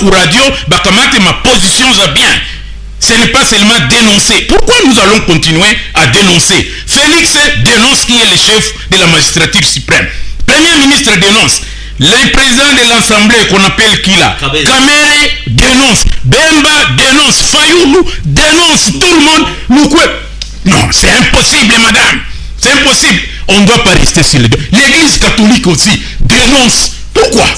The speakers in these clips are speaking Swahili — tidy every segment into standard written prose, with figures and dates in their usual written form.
ku radio bakamate ma position za bien. Ce n'est pas seulement dénoncer. Pourquoi nous allons continuer à dénoncer? Félix dénonce qui est le chef de la magistrature suprême. Premier ministre dénonce. Le président de l'Assemblée qu'on appelle Kila, Kamere dénonce. Bemba dénonce. Fayoulou dénonce. Tout le monde. Non, c'est impossible, madame. C'est impossible. On ne doit pas rester sur les deux. L'église catholique aussi dénonce. Pourquoi?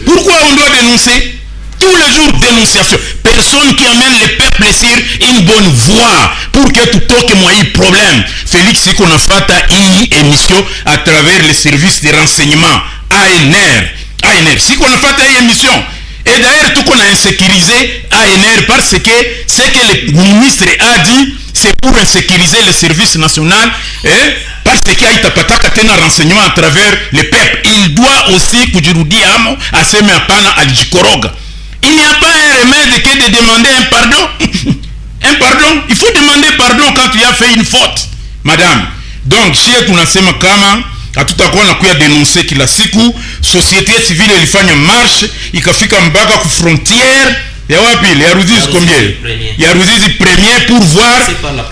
Pourquoi on doit dénoncer? Tous les jours, dénonciation. Personne qui amène le peuple sur une bonne voie pour que tout toque moi y problème. Félix, c'est qu'on a fait une émission à travers les services de renseignement ANR. Si qu'on a fait une émission. Et d'ailleurs, tout qu'on a insécurisé ANR parce que ce que le ministre a dit, c'est pour insécuriser le service national. Parce qu'il y a un renseignement à travers le peuple. Il doit aussi, Kujirudi Amo, à se mettre à Djikoroga. Il n'y a pas un remède que de demander un pardon. Un pardon. Il faut demander pardon quand tu as fait une faute. Madame. Donc, si tu n'as pas kama, à tout à coup, on a dénoncé qu'il a siku, société civile, il fait une marche, il a fait un bac à frontière. Il y a Ruzizi combien? Il y a Ruzizi premier pour voir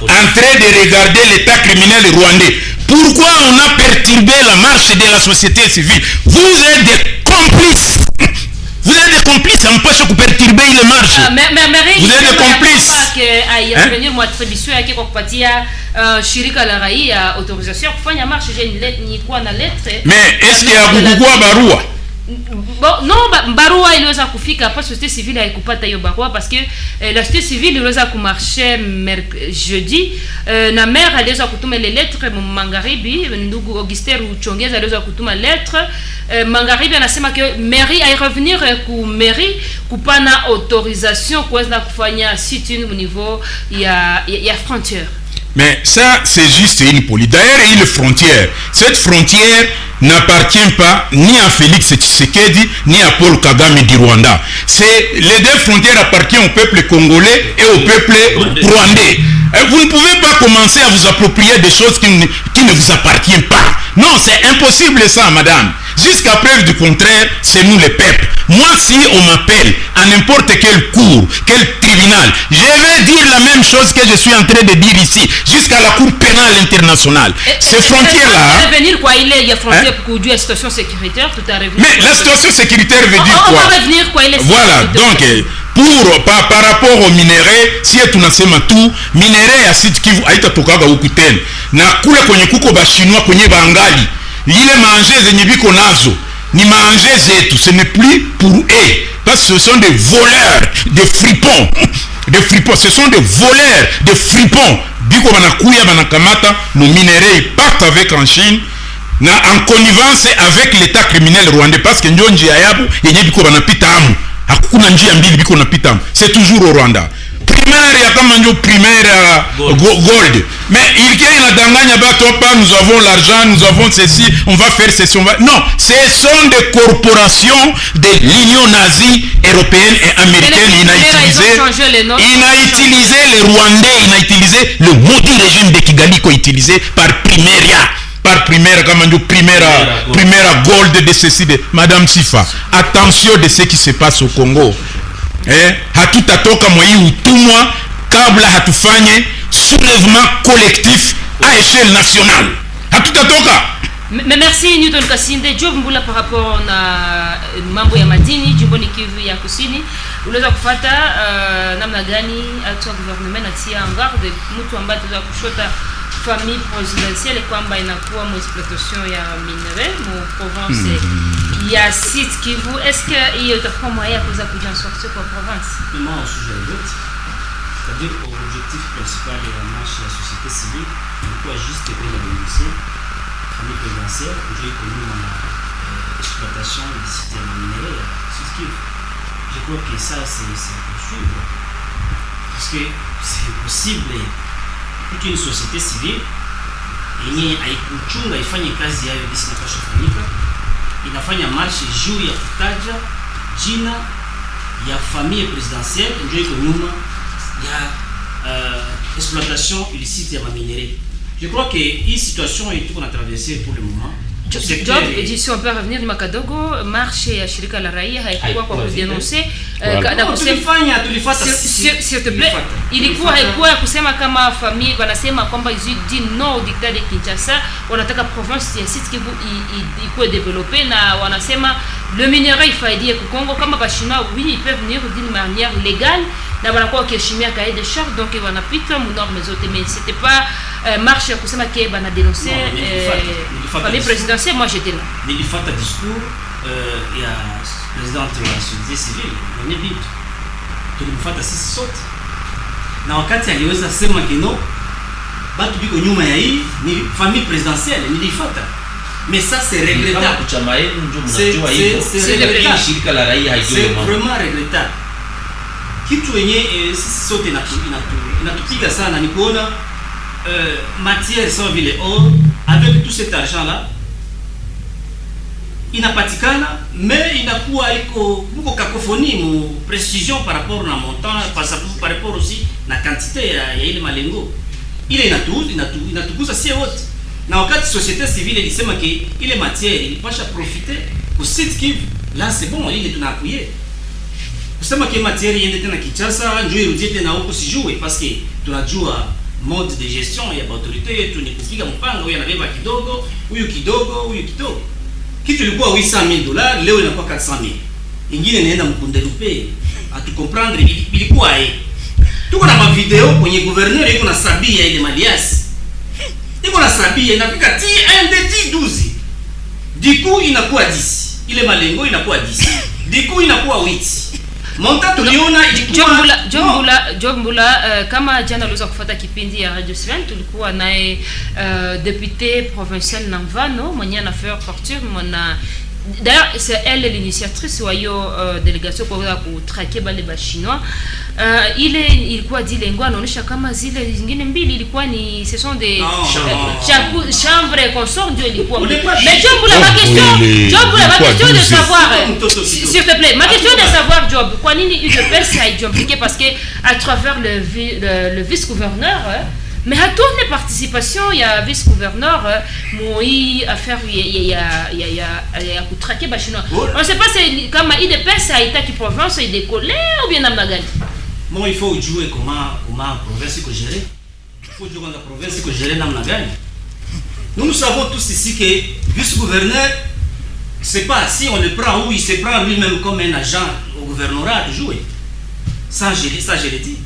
en train de regarder l'état criminel rwandais. Pourquoi on a perturbé la marche de la société civile? Vous êtes des complices. Vous êtes des complices, on peut se perturber les marches. Vous êtes des complices. Mais est-ce qu'il y a beaucoup barua? Bon, non, barua iliweza kufika hapa société civile haikupata hiyo barua parce que la société civile iliweza kumarche jeudi na maire aliweza kutuma ile lettre Mangaribi, ndugu Auguste Ruchongeza aliweza kutuma lettre Mangaribi anasema que mairie ay revenir ku mairie kupana autorisation kuweza kufanya sit-in au niveau ya frontière. Mais ça, c'est juste une politique. D'ailleurs, il y a une frontière. Cette frontière n'appartient pas ni à Félix Tshisekedi, ni à Paul Kagame du Rwanda. Les deux frontières appartiennent au peuple congolais et au peuple rwandais. Vous ne pouvez pas commencer à vous approprier des choses qui ne vous appartiennent pas. Non, c'est impossible ça, madame. Jusqu'à preuve du contraire, c'est nous les peuples. Moi, si on m'appelle à n'importe quelle cour, quel tribunal, je vais dire la même chose que je suis en train de dire ici, jusqu'à la Cour pénale internationale. Ces frontières-là... revenir quoi, il y a frontière pour la situation sécuritaire, tout à revenir. Mais la situation sécuritaire veut dire quoi? On va revenir quoi, il est voilà, donc... par rapport au minerai, si tu nasema tout minerai ya site kivu haitatokaga huku tena na kule kwenye kuko ba chinois kwenye baangali ile manger zenye biko nazo ni manger zetu, ce n'est plus pour eux parce que ce sont des voleurs, des fripons, ce sont des voleurs, des fripons biko banakuya banakamata nos minerais, ils partent avec en Chine na en connivence avec l'état criminel rwandais parce que ndio njia yabo yenye biko banapita amu. Hakuna njia mbili biko napita, c'est toujours au Rwanda. Primaire ya kama ndio primaire gold. Mais il y a danganya bato pas nous avons l'argent, nous avons ceci, on va faire ceci, on va... Non, ce sont des corporations de l'Union nazie européenne et américaine. Il a utilisé les Rwandais, il a utilisé le maudit régime de Kigali qui a utilisé par Primaria. Par primaire, comme on dit, primaire gold de ceci de Madame Sifa. Attention de ce qui se passe au Congo. Hatutatoka mwayi utumwa kabla hatufanye soulèvement collectif à échelle nationale. Hatutatoka. Mais merci Newton Kasinde. Job Mbula par rapport na mambo ya madini jimboni Kivu ya Kusini. Unaweza kufuata namna gani hatua gouvernement atia en garde mtu ambaye ataweza kushota famille présidentielle kwamba inakuwa mo exploitation ya minerai mo province ya site Kivu. Est-ce que il y a un moyen pour ça kuja sortir kwa province? Moi au sujet de c'est-à-dire l'objectif principal de la marche de la société civile c'est quoi juste de la dénoncer famille présidentielle que j'ai connu dans l'exploitation des sites minéraux à site Kivu. Je crois que ça c'est possible parce que c'est possible toute une société civile yenye haikuchunga ifanye kazi yayo jinsi inapaswa kufanyika, inafanya marche juu ya kutaja jina ya famille présidentielle ndio iko nyuma ya exploitation illicite ya minerais. Je crois que hii situation est qu'on a traversé pour le moment. Job, si on peut revenir Makadogo, marche ya shirika la raia haikuwa kwa kudénoncer na kusema s'il te plaît, ilikuwa ya kusema kama famille wanasema kwamba dit non au dictat de Kinshasa, wanataka province ya Sud Kivu ikuwe développée, na wanasema le minerai ifaidie ku Congo, kama ba Chinois oui ils peuvent venir d'une manière légale na wanakuwa wakiheshimia cahier de charge, donc wanapita mu normes zote, mais c'était pas marche ya kusema que bana dénoncer famille présidentielle. Moi j'étais là nilifata discours ya président de la société civile mwenye bitu tulimfuata sisi sote, na wakati aliweza sema kino batu biko nyuma ya hii ni famille présidentielle nilifata, mais ça c'est regrettable. C'est vraiment regrettable. Kitu yenye sisi sote inatupiga sana ni kuona matière sans ville or avec tout cet argent là inapatikana, mais inakuwa iko muko cacophonie mu précision par rapport na montant, par rapport aussi na quantité ya ile malengo ile inatugusa sie wote, na wakati société civile ilisema ke ile matière ilipasha profiter ku Sud Kivu, là c'est bon, ile tunaappuyer kusema ke matière iende tena Kinshasa njoo irudie tena huko sijue, parce que tunajua mode de gestion ya autorité yetu ni kupiga mpango, huyu anabeba kidogo, huyu kidogo. Kitu ilikuwa $800,000 leo inakuwa $400,000, ingine inaenda mkundelupe atu comprendre ilikuwa tuko na mavideo kwenye gouverneur yuko na sabia ile maliasi iko na sabia inafika ti 12 diku inakuwa 10 ile malengo inakuwa 10 diku inakuwa 8 monta tuliona ilikuwa Jombula kama jana aliweza kufuata kipindi ya Radio Sven, tulikuwa naye député provincial Namvano mwenye anafanya porture mwana. D'ailleurs c'est elle l'initiatrice wa hiyo délégation kwa kutraquer bale ba chinois. Ile ilikuwa dilengo anaonyesha kama zile zingine mbili ilikuwa ni ce sont des chambre et consort ndio ilikuwa. Mais Jombula, ma question de savoir s'il te plaît, ma question de savoir Job, kwa nini UDPS a été impliqué, parce que à travers le vice-gouverneur mais hatuone participation ya vice-gouverneur moi affaire ya kutraquer ba chinois. On sait pas c'est comme UDPS a été qui province et décoller ou bien namna gani. Bon, il faut jouer comment province que gérer. Il faut jouer la province que gérer namna gani. Nous savons tous ici que vice-gouverneur c'est pas si on le prend où il se prend lui-même comme un agent au gouvernorat de jouer. Ça je l'ai dit.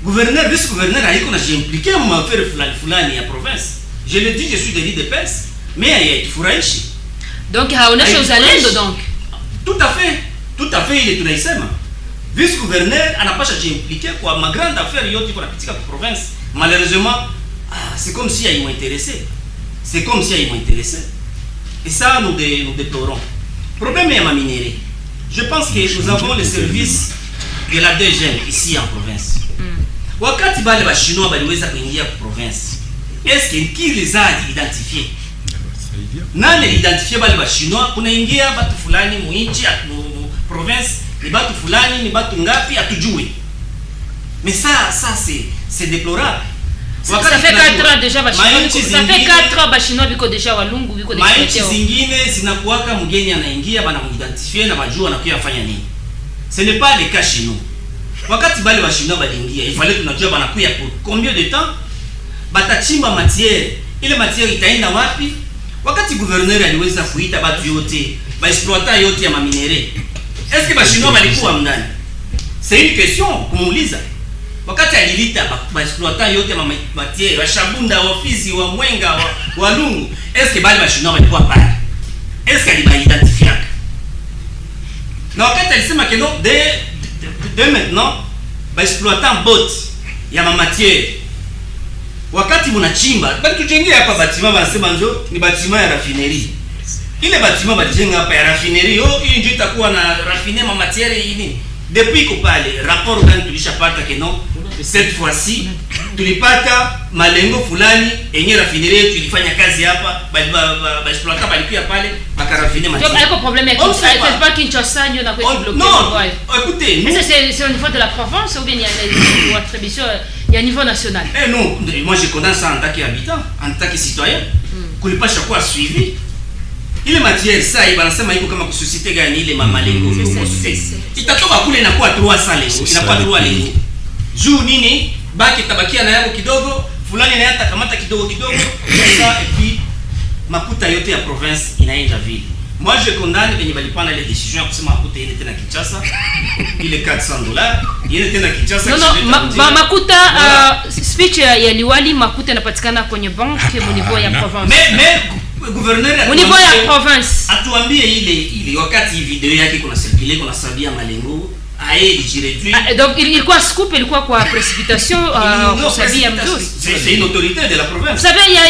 Gouverneur, vice-gouverneur, j'ai impliqué mon affaire fulani à province. Je le dis, je suis de l'UDPS, mais il y a Furaishi. Donc, on est aux allènes, donc. Tout à fait, il est tout naïsema. Vice-gouverneur, on n'a pas impliqué quoi. Ma grande affaire, il y a une petite province. Malheureusement, c'est comme si ils m'ont intéressé. Et ça, nous déplorons. Problème est à ma minerie. Je pense que nous avons le service de la DGM ici en province. Wakati bale ba chinois baliweza kuingia province, est-ce que qui les a identifiés? Nani identifié bale ba chinois kunaingia batu fulani muinchi province, ni batu fulani ni batu ngapi atujui. Mais ça c'est déplorable. Ça fait 4 ans déjà ba chinois. Ça fait 4 ans ba chinois biko déjà walungu biko déjà. Mainchi zingine zinakuwaka mgeni anaingia bana muidentifier na bajua na kuyafanya nini. Ce n'est pas le cas chez nous. Wakati bale ba chinois balingia, il fallait tunajua banakuya pour combien de temps, batachimba matière, ile matière itaenda wapi? Wakati gouverneur aliweza kuita batu yote, ba exploitant yote ya maminere, est-ce que ba chinois balikuwa ndani? C'est une question kumuuliza. Wakati alilita ba exploitant yote ya matière, wa Shabunda, wa Fizi, wa Mwenga, wa Lungu, est-ce que bale ba chinois balikuwa pale? Est-ce qu'elle va identifier? Na wakati alisema que non, dès maintenant, ba exploitant bot ya matière. Wakati munachimba, bali tujengea hapa batima wanasema njo ni batima ya raffinerie. Ile batima bajenga hapa ya raffinerie, hii ndio itakuwa na raffiner matière hii. Depuis ko pale rapport gani tulishapata que non, cette fois-ci tulipata malengo fulani yenye raffinerie yetu ilifanya kazi hapa, ba exploitant balikuwa pale bakarafiner matière. Donc il y a problème avec ça, c'est pas Kinshasa ndio na kwa bloquer. Non, écoutez, mais c'est au niveau de la province ou bien il y a une attribution il y a niveau national. Eh non, moi je connais ça en tant qu'habitant, en tant que citoyen. Kulipasha kwa suivi. ile matière ça banasema iko kama société gani ile malengo itatoka kule inakuwa 300 lengo inakuwa 3 lengo juu nini baki tabakia na yango kidogo fulani na hata kamata kidogo ça et puis makuta yote ya province inaenda vile. Moi je condamne venye balipana ile décision ya kusema makuta ile tena Kinshasa ile $400 ile tena Kinshasa. Non makuta speech ya liwali makuta yanapatikana kwenye banque au niveau ya province. Mais gouverneur au niveau ya province atuambie ile wakati video yake kuna circuler kuna sabia malengo donc ilikuwa scoop ilikuwa kwa précipitation kusabia mjuzi. C'est une autorité de la province. Vous savez il y a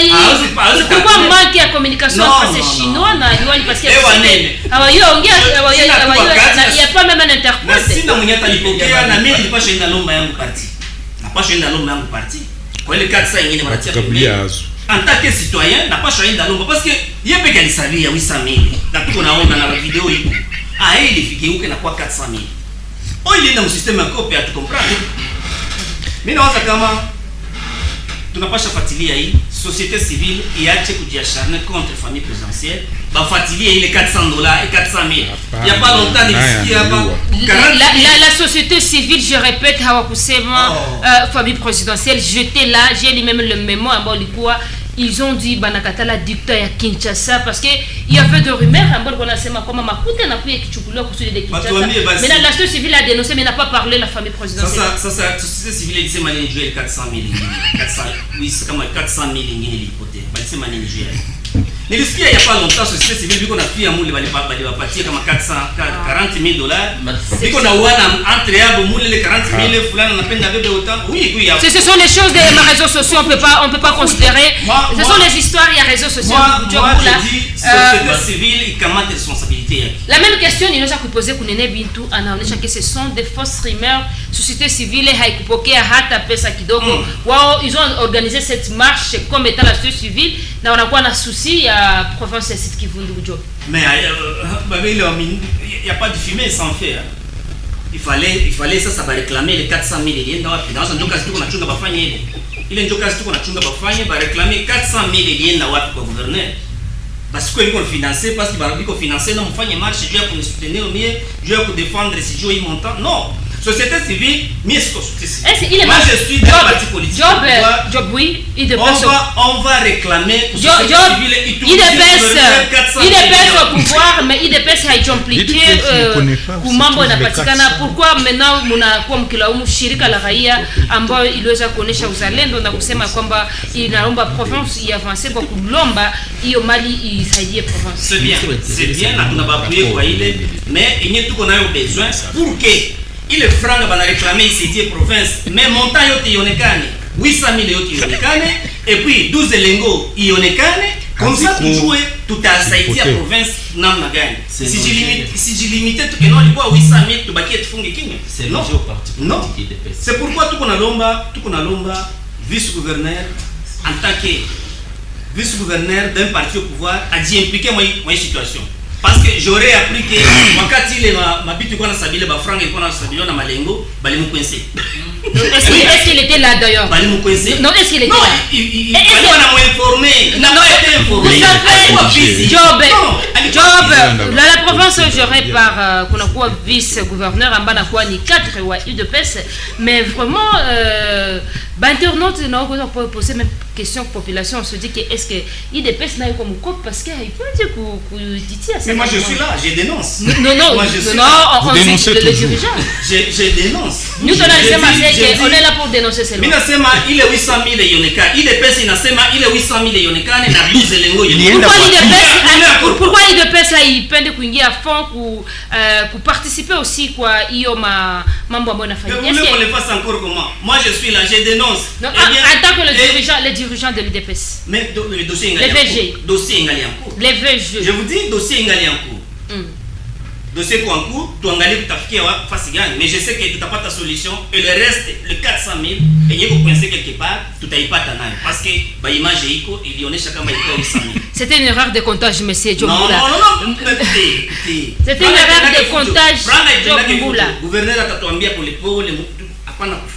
pourquoi manque ya communication entre ces chinois na liwali parce que il y a pas même un interprète. Sina mwenye atalipokea na mimi nilipasha enda lomba yangu parti. Napasha enda lomba yangu parti. Kwa ile 400 nyingine wanatia en tant que citoyen napasha enda lomba parce que yeye peke alisabia 800,000. Na tuko naona na video hiyo. Ile ifike huko na kwa 400,000. Il est dans le système encore à tout comprendre. Mais non, kama tunapasha fuatilia hii société civile iache kujiacharner contre famille présidentielle ba fuatilia ile $400 et 400,000. Il y a pas longtemps nilisikia hapa la société civile je répète hawakusema famille présidentielle j'étais là j'ai lu même le mémo ambao likuwa ils ont dit banakatala dictat ya Kinshasa parce que il y avait de rumeurs ambao wanasema kama makuta na kuya kichukuliwa kusudi de Kinshasa mais la société civile a dénoncé mais n'a pas parlé la famille présidentielle. Ça société civile ilisema ni jouer 400,000 oui c'est comme 400,000 ingine lipote balisema ni jouer nilisikia ya pas longtemps société civile biko na pia mule baliwapatia kama $440,000 biko na wana entre yabo mule le 40,000 fulani anapenda bebe autant oui ce sont les choses des réseaux sociaux on peut pas considérer ce sont les histoires il y a réseaux sociaux moi je dis société civile ikamate responsabilité yake. La même question inaweza kupoze kunene Bintu anaonyesha que ce sont des fausses rumeurs société civile haikupokea hata pesa kidogo wao ils ont organisé cette marche comme état la société civile na wanakuwa na souci ya province ya Sud Kivu Job. Mais il y a pas de fumée sans feu. Il fallait ça va réclamer les 400,000 yens dans finance ndio kazi tuko nachunga bafanye ile ndio kazi tuko nachunga bafanye ba réclamer 400,000 yens na wapi kwa gouverneur parce que ils financer parce que ba biko financer na mfanye marche juu ya kunisutenir mieux juu ya kudefendre si juu montant non société civile mais moi je suis dans le parti politique Job oui il on va réclamer société civile il dépêche au pouvoir mais il dépêche haijompliqué kumambo inapatikana pourquoi maintenant mnakuwa mkilaumu shirika la raia ambayo iliweza kuonesha uzalendo na kusema kwamba inaomba province iavance kwa kulomba hiyo mali isaidie province. C'est bien na tunabapuye kwa ile mais yenye tuko nayo besoin pour que ile franga bana réclamer ici province mais montant yote ionekane 800,000 yote ionekane et puis 12 lengo ionekane comme ça tujue tutasaidia province namna gani si jilimite tukeno ilikuwa 800,000 tubakie tufunge kimya non c'est pourquoi tuko na lomba vice gouverneur en tant que vice gouverneur d'un parti au pouvoir a dit impliquer moi situation. Parce que j'aurais appris que wakati ile mabitu kwa na sabile ba franga ilikuwa na sabile na malengo bali mkwense. Est-ce qu'il était là d'ailleurs? Bali mkwense. Non, est-ce qu'il était là? Non, il va m'informer. Il n'a pas été informé. Job, la province gérée par kunakuwa vice gouverneur ambana kwa ni 4 wa UDPS mais vraiment internaute na uko poser même question population on se dit que est-ce que UDPS na comme cop parce que il peut dire que mais moi je suis là, je dénonce. Non, on dénonce le dirigeant. Je dénonce. Nous on est là pour dénoncer cela. Mimi nasema ile 800,000 ionekane. Ile pesa inasema ile 800,000 ionekane na 12 lengo ionekane. Pourquoi UDPS haipende kuingia fond ku participer aussi kwa hiyo mambo ambayo yanafanyika? Est-ce qu'on le fasse encore comment? Moi je suis là, je dénonce. Non, en tant que le dirigeant de l'UDPS. Mais le dossier les VG. Dossier ingali en cours. Les VG. Je vous dis dossier ingali en cours. Dossier en cours, tuangalie kutafikia fasi gani, mais je sais que tutapata solution et le reste le 400,000 yenye kupenser quelque part tutaipata nayo parce que ba image iko ilionyesha kama ilikuwa 800,000. C'était une erreur de comptage monsieur Djombula. Non. C'était une erreur de comptage Djombula. Gouverneur atatuambia polepole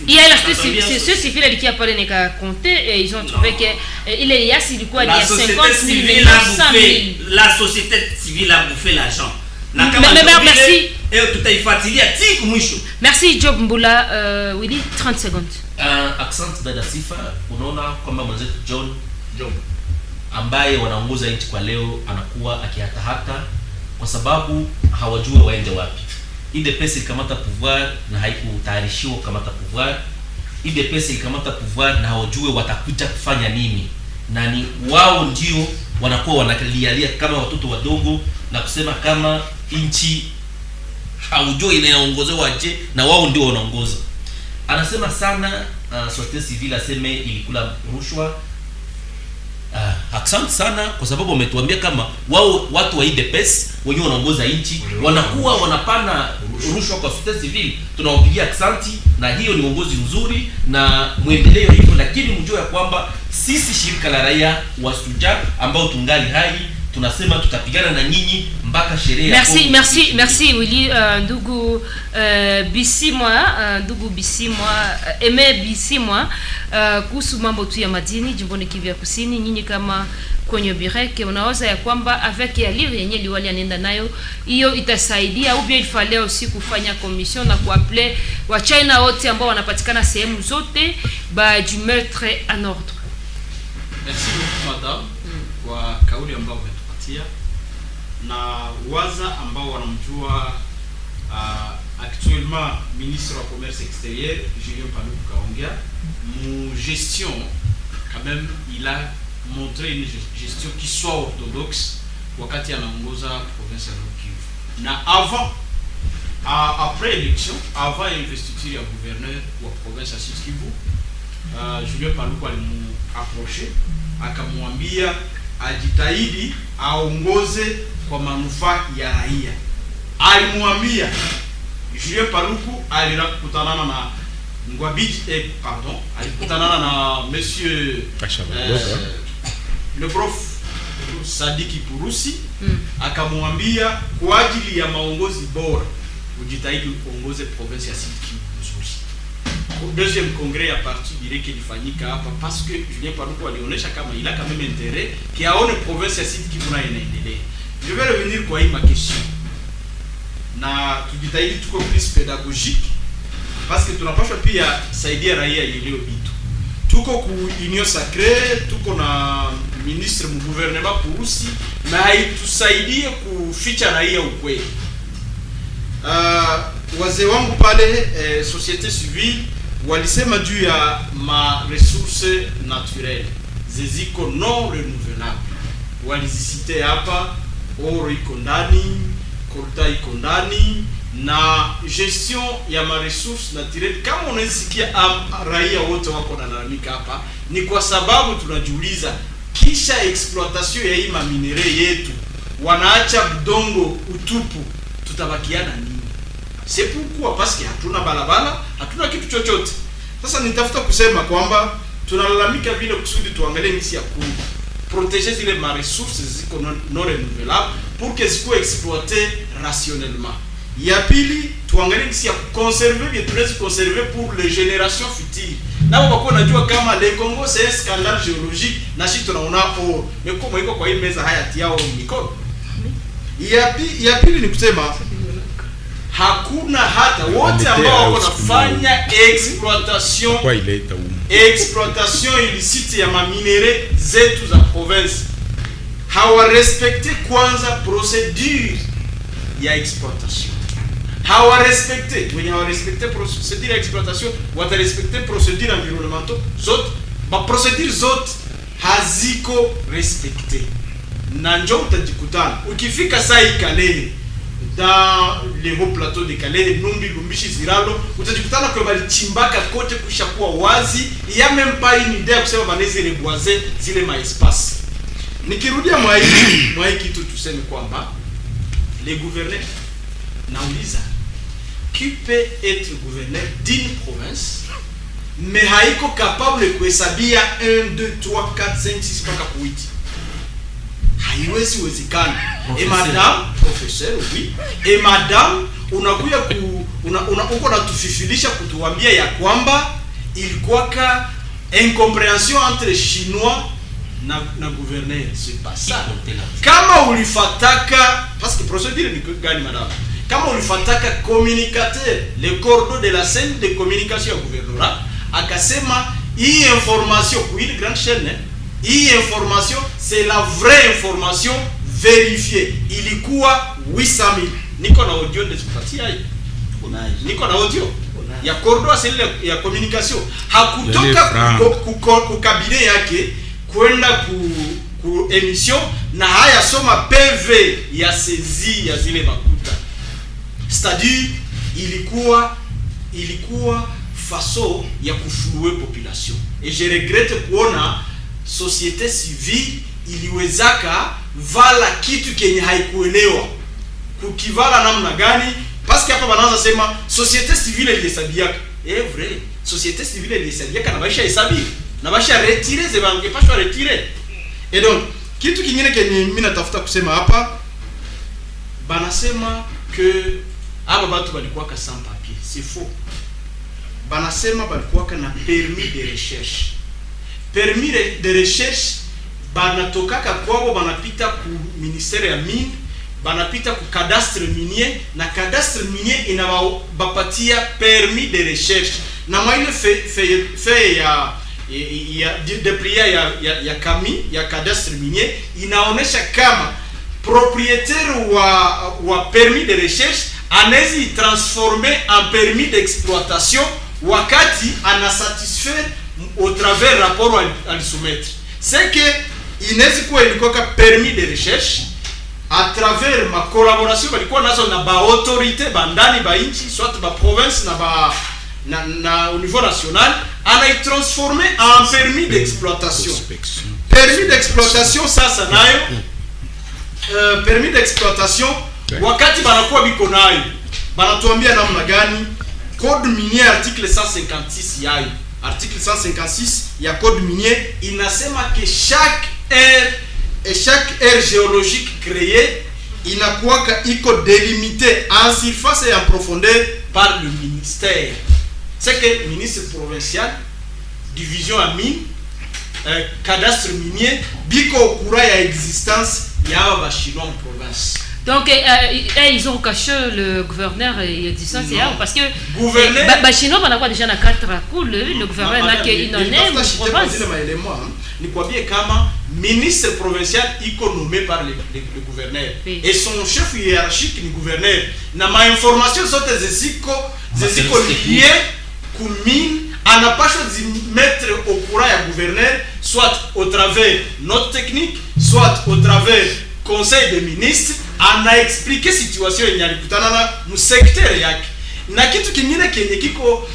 Il y a la société civile qui a parlé de compter et ils ont trouvé que il y a 50 000 la société civile a bouffé l'argent. Merci. Merci Job Mbula. Willy, 30 secondes. Accent dada Sifa, unaona kwamba mwenzetu John ambaye wanaongoza nchi kwa leo anakuwa akihatahata kwa sababu hawajui waende wapi. UDPS ilikamata pouvoir na haikutayarishiwa kukamata pouvoir. UDPS ilikamata pouvoir na hawajui watakuja kufanya nini. Na ni wao ndio wanakuwa wanalialia kama watoto wadogo na kusema kama nchi haujui inaongozewa aje na wao ndio wanaongoza. Anasema sana société civile aseme ilikula rushwa. Asante sana kwa sababu wametuambia kama wao watu wa UDPS wenyewe wanaongoza nchi wanakuwa wanapana rushwa kwa société civile. Tunawapigia asante na hiyo ni uongozi mzuri na muendeleo hivyo, lakini mjue ya kwamba sisi shirika la raia wasuja ambao tungali hai tunasema tutapigana na nyinyi mpaka sherehe. Merci Willy. Ndugu Bisimwa Aime Bisimwa, kuhusu mambo tu ya madini jimboni Kivu ya Kusini, nyinyi kama kwenye bireke unawaza ya kwamba avec ya livre yenye liwali anaenda nayo hiyo itasaidia au bien il fallait aussi kufanya commission na kuappeler wa China wote ambao wanapatikana sehemu zote du meurtre en ordre? Merci beaucoup madame kwa kauli ambao umetupatia na waza ambao wanamjua actuellement ministre wa commerce extérieur Julien Paluku kaongea mu gestion quand même il a montré une gestion qui soit orthodoxe wakati anaongoza province ya Kivu. Na avant après élection, avant investiture ya gouverneur wa province ya Sud Kivu, Julien Paluku alimu approcher akamwambia ajitahidi aongoze kwa manufaa ya raia. Alimwambia Julien Paluku alikutana na Ngwabiji alikutana na monsieur le prof Sadiki Purusi akamwambia kwa ajili ya maongozi bora ujitahidi uongoze province ya Sud Kivu nzuri. Deuxième congrès à partir direct ilifanyika hapa parce que Julien Paluku alionyesha kama il a quand même intérêt kiaone province ya Sud Kivu na inaendelea. Je vais revenir kwa hii question. Na tujitahidi tuko plus pédagogique parce que tunapaswa pia saidia raia ileo bitu. Tuko ku union sacrée, tuko na ministre mu gouvernement Purusi na haitusaidie kuficha raia ukweli. Wazee wangu pale société civile walisema juu ya ma ressources naturelles zeziko non renouvelables. Walizisite hapa oro iko ndani, kolta iko ndani na gestion ya ma ressources naturelles. Kama unasikia raia wote wako nalalamika hapa ni kwa sababu tunajiuliza kisha exploitation ya hii maminere yetu wanaacha budongo utupu, tutabakiana nini? C'est pourquoi parce que hatuna balabala, hatuna kitu chochote. Sasa nitafuta kusema kwamba tunalalamika vile kusudi tuangalie nisi ya protéger zile ma ressources ziko non renouvelables pour que zikuwe exploitées rationnellement. Ya pili tuangalie nisi ya conserver bien tunaweza conserver pour les générations futures. Na wako najua kama le Congo c'est un scandale géologique na sisi tunaona mais kama iko kwa hii meza haya tiao mikono. Ya pili ni kusema hakuna hata wote ambao wanafanya exploitation illicite ya maminere zetu za province hawa respecte kwanza procedure ya exploitation. Hawa respecte, wenye hawa respecte procedure ya exploitation wata respecte procedure environnementale zote, ba procedure zote haziko respecte. Na njoo utajikutana ukifika saa ikale dans les hauts plateaux de Calais, Numbi, Lumbishi, Ziralo, utajikutana kwa balichimbaka kote kushakuwa wazi, il y a même pas une idée ya kusema baneze reboiser zile ma espace. Nikirudia mwa hii kitu tuseme kwamba les gouverneurs nauliza qui peut être gouverneur d'une province mais haiko capable kuhesabia 1 2 3 4 5 6 mpaka kuiti. Haiwezi wezekana. Et madame professeur, oui. Et madame unakuya uko natufifilisha kutuambia ya kwamba ilikuwaka incompréhension entre chinois na gouverneur. C'est pas ça. Kama ulifataka, parce que procédure ni gani madame, kama ulifataka communicateur le cordon de la scène de communication ya gouvernorat, akasema hii information pour une grande chaîne, hii information c'est la vraie information vérifiée, ilikuwa 800,000. Niko na audio ndio hii. Niko na audio ya cordon celle ya communication. Hakutoka ku cabinet yake kwenda ku emission na haya soma PV ya saisie ya zile makuta. C'est-à-dire ilikuwa façon ya kufurue population. Et je regrette kuona société civile iliwezaka vala kitu kenye haikuelewa. Kukivala namna gani? Parce que hapa banaanza sema société civile ilihesabiaka. Vrai, société civile ilihesabiaka na baisha hesabi. Na baisha retirer ze bange pas retirer. Et donc kitu kingine kenye mimi natafuta kusema hapa banasema que aba batu balikuwa ka sans papier. C'est faux. Banasema balikuwa na permis de recherche. Permis de recherche banatokaka kwao, banapita ku ministère ya mine, banapita ku cadastre minier, na cadastre minier inabapatia permis de recherche. Na mwaile fait ya deplia ya kami ya cadastre minier inaonesha kama propriétaire wa permis de recherche anezi transformer en permis d'exploitation wakati ana satisfaire au travers rapport à le soumettre. C'est que inezi kuwa ilikuwa permis de recherche à travers ma collaboration balikuwa nazo na ba autorité bandani ba inchi soit ba province na au niveau national, ana transformé en permis d'exploitation. Permis d'exploitation sasa nayo permis d'exploitation wakati banakuwa biko nayo banatuambia namna gani code minier article 156 yayo. Article 156 ya code minier inasema que chaque aire géologique créée inakuwaka iko délimité en surface et en profondeur par le ministère. C'est que ministre provincial, division à mine, cadastre minier, biko okura ya existence ya aba chinois en province. Donc ils ont caché le gouverneur et dit ça c'est parce que gouverneur chinois banakuwa déjà na 4 cool le gouverneur na ke inone province. Ni kwambie kama ministre provincial iko nommé par le gouverneur et son chef hiérarchique ni gouverneur. Na ma information zote zeziko lié kumine anapaswa mettre au courant ya gouverneur soit au travers note technique soit au travers conseil des ministres, ana expliquer situation yenye alikutana na mu secteur yake. Na kitu kingine kenye kiko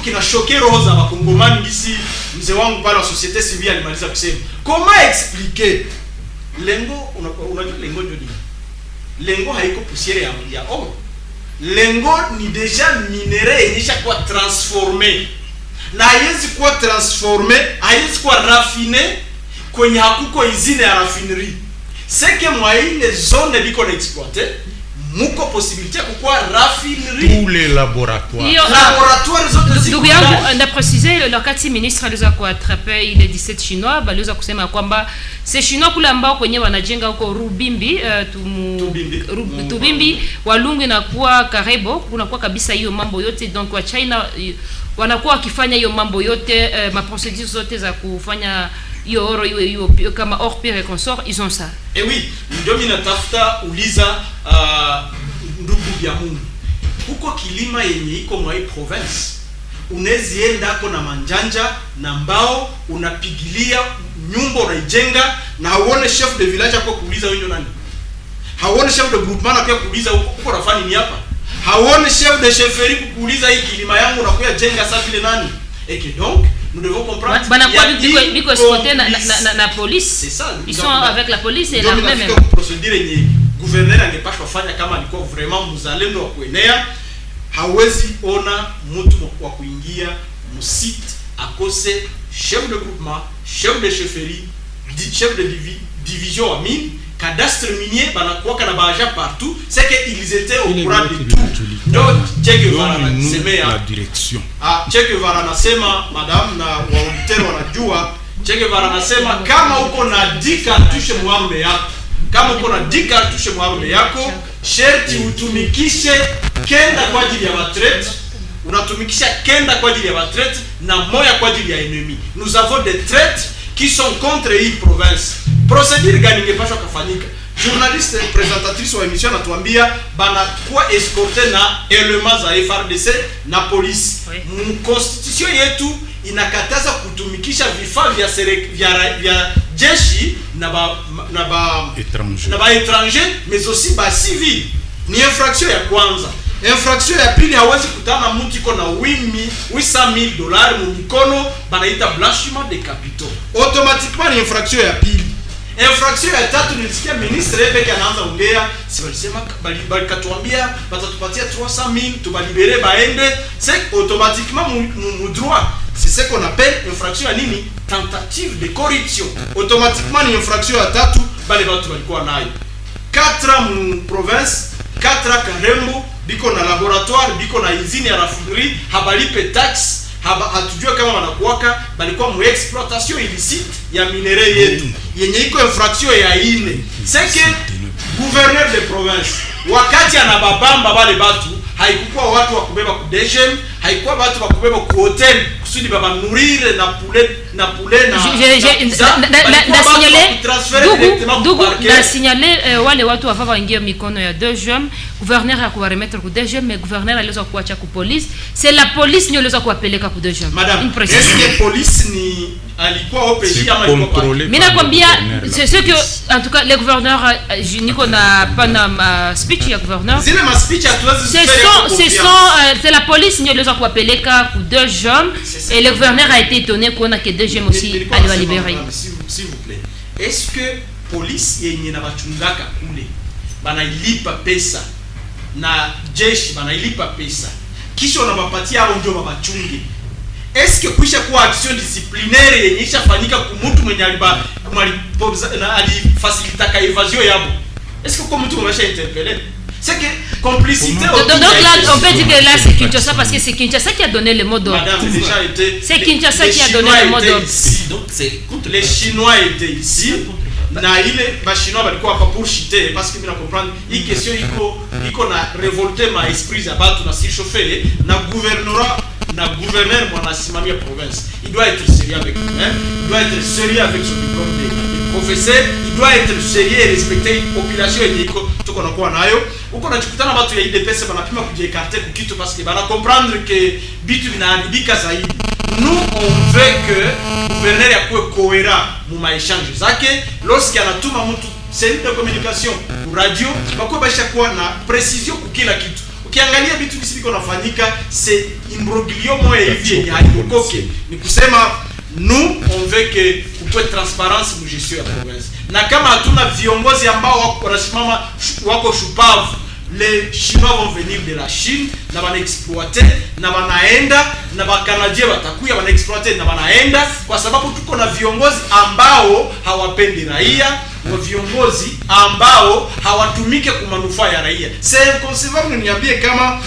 kina choquer roho za wakongomani bisi mzee wangu pale wa société civile alimaliza kusema. Comment expliquer lengo unajua lengo ndio nini? Lengo haiko poussière ya oro. Lengo ni déjà minerai yenye kwa transformer. Na haiwezi kuwa transformer, haiwezi kuwa raffiner kwenye hakuko izine ya raffinerie. C'est que moi les zones biko exploité muko possibilité kukua raffinerie tous les laboratoires zote ziko. Ndugu yangu na préciser wakati ministre aliweza kuattraper ile 17 chinois baliweza kusema kwamba ces chinois kule ambao kwenye wanajenga huko Rubimbi Tubimbi Walungu na kuwa Karebo kunakuwa kabisa hiyo mambo yote. Donc wa China wanakuwa wakifanya hiyo mambo yote ma procédures zote za kufanya hiyo oro hiyo kama or pire consort ils ont ça. Et oui, ndio mimi natafuta uliza ndugu ya Mungu. Huko kilima yenye iko mwa province unezienda ko na manjanja na mbao unapigilia nyumba unaijenga na hauone chef de village hapo kuuliza wewe nani. Hauone chef de groupement hapo kuuliza uko nafanya nini hapa. Hauone chef de chefferie kuuliza hii kilima yangu unakuja jenga sasa vile nani. Et que donc nous devons comprendre biko spoté na police. C'est ça. Ils sont avec la police et l'armée même. Procédure yenye gouverneur angepaswa fanya kama alikuwa vraiment mzalendo wa kuenea, hawezi ona mtu wa kuingia msite akose chef de groupement, chef de chefferie, chef de division wa mine cadastre minier banakuwa na baja partout, c'est que ils étaient au courant de tout. Donc Che Guevara anasema la direction. Che Guevara anasema madame na wauditeri wanajua, Che Guevara anasema kama uko na 10 cartouche mwarme yako, kama uko na 10 cartouche mwarme yako, sherti utumikishe kenda kwa ajili ya retraite, unatumikisha kenda kwa ajili ya retraite na moya kwa ajili ya ennemi. Nous avons des traites qui sont contre hii province. Procédure gani ingepaswa kufanyika? Journaliste présentatrice wa émission anatuambia banakuwa escorté na elements za FARDC na polisi. Constitution yetu inakataza kutumikisha vifaa vya jeshi na ba étranger mais aussi ba civil. Ni infraction ya kwanza. Infraction ya pili, hawezi kutana mtu iko na $800,000 mu mikono, banaita blanchiment de capitaux. Automatiquement ni infraction ya pili. Infraction ya tatu, nilisikia ministre peke anaanza ongea, si walisema balikatuambia batatupatia 300,000 tubalibere baende, c'est automatiquement mu droit. C'est ce qu'on appelle infraction ya nini? Tentative de corruption. Automatiquement ni infraction ya tatu, bale batu balikuwa nayo. 4 mu province, 4 Karembo, biko na laboratoire, biko na usine ya raffinerie, habalipe tax, hatujua kama wanakuwaka, balikuwa mu exploitation illicite ya minere yetu. Yenye iko infraction ya ine. C'est que gouverneur de province, wakati anababamba bale batu, haikuwa watu wa kubeba ku DGM, haikuwa watu wa kubeba ku hotel, kusudi baba nourrir na poulet na signaler wale watu wafava ingia mikono ya DGM, gouverneur akuwa remettre ku DGM, mais gouverneur aliweza kuacha ku police. C'est la police ndio aliweza kuwapeleka ku DGM. Madame, est-ce que police ni alikuwa OPJ ama ilikuwa mimi nakwambia c'est ce que en tout cas les gouverneurs niko na pana speech ya gouverneur zile ma speech c'est la police ndio aliweza kuwapeleka ku DGM et le gouverneur a été étonné kuona que DGM aussi aliwa libérer. S'il vous plaît, est-ce que police yenye na bachungaka kule banailipa pesa na jeshi banailipa pesa kisha unabapatia hao ndio babachunge? Est-ce que kuisha kuwa action disciplinaire yenye ishafanyika kumutu mwenye alifacilitaka evasion yabo? Est-ce que comme mtu mwasha interpeller? C'est que complicité. Donc là, on peut dire que là c'est Kinshasa parce que c'est Kinshasa qui a donné le mot d'ordre. Madame, déjà été. C'est Kinshasa qui a donné le mot d'ordre. Donc c'est contre les Chinois étaient ici. Na ile ba Chinois balikuwa hapa pour chiter parce que mimi na comprendre hii question iko na révolter ma esprit za batu na si chauffer na gouverneur mwanasimamia province. Il doit être sérieux avec lui-même, il doit être sérieux avec son diplôme de professeur, il doit être sérieux et respecter une population yenye iko tuko na kuwa nayo. Uko nachukutana watu ya IDPS banapima kujiécarter kukitu parce que bana comprendre que bitu vinaharibika zaidi. Nous on veut que gouverneur yakuwe cohérent mu maéchange zake lorsqu'il anatuma mtu cellule de communication ku radio bako basha kuwa na précision kukila kitu. Ukiangalia vitu visivyo nafanyika c'est imbroglio moya hivi yenye haikoke. Ni kusema nous on veut que kuwe transparence mu gestion ya province. Na kama hatuna viongozi ambao wanasimama wako shupavu, les Chinois vont venir de la Chine na bana exploiter na banaenda na bakanadie watakuya bana exploiter na banaenda kwa sababu tuko na viongozi ambao hawapendi raia, wa viongozi ambao hawatumike kwa manufaa ya raia. C'est inconcevable niambie kama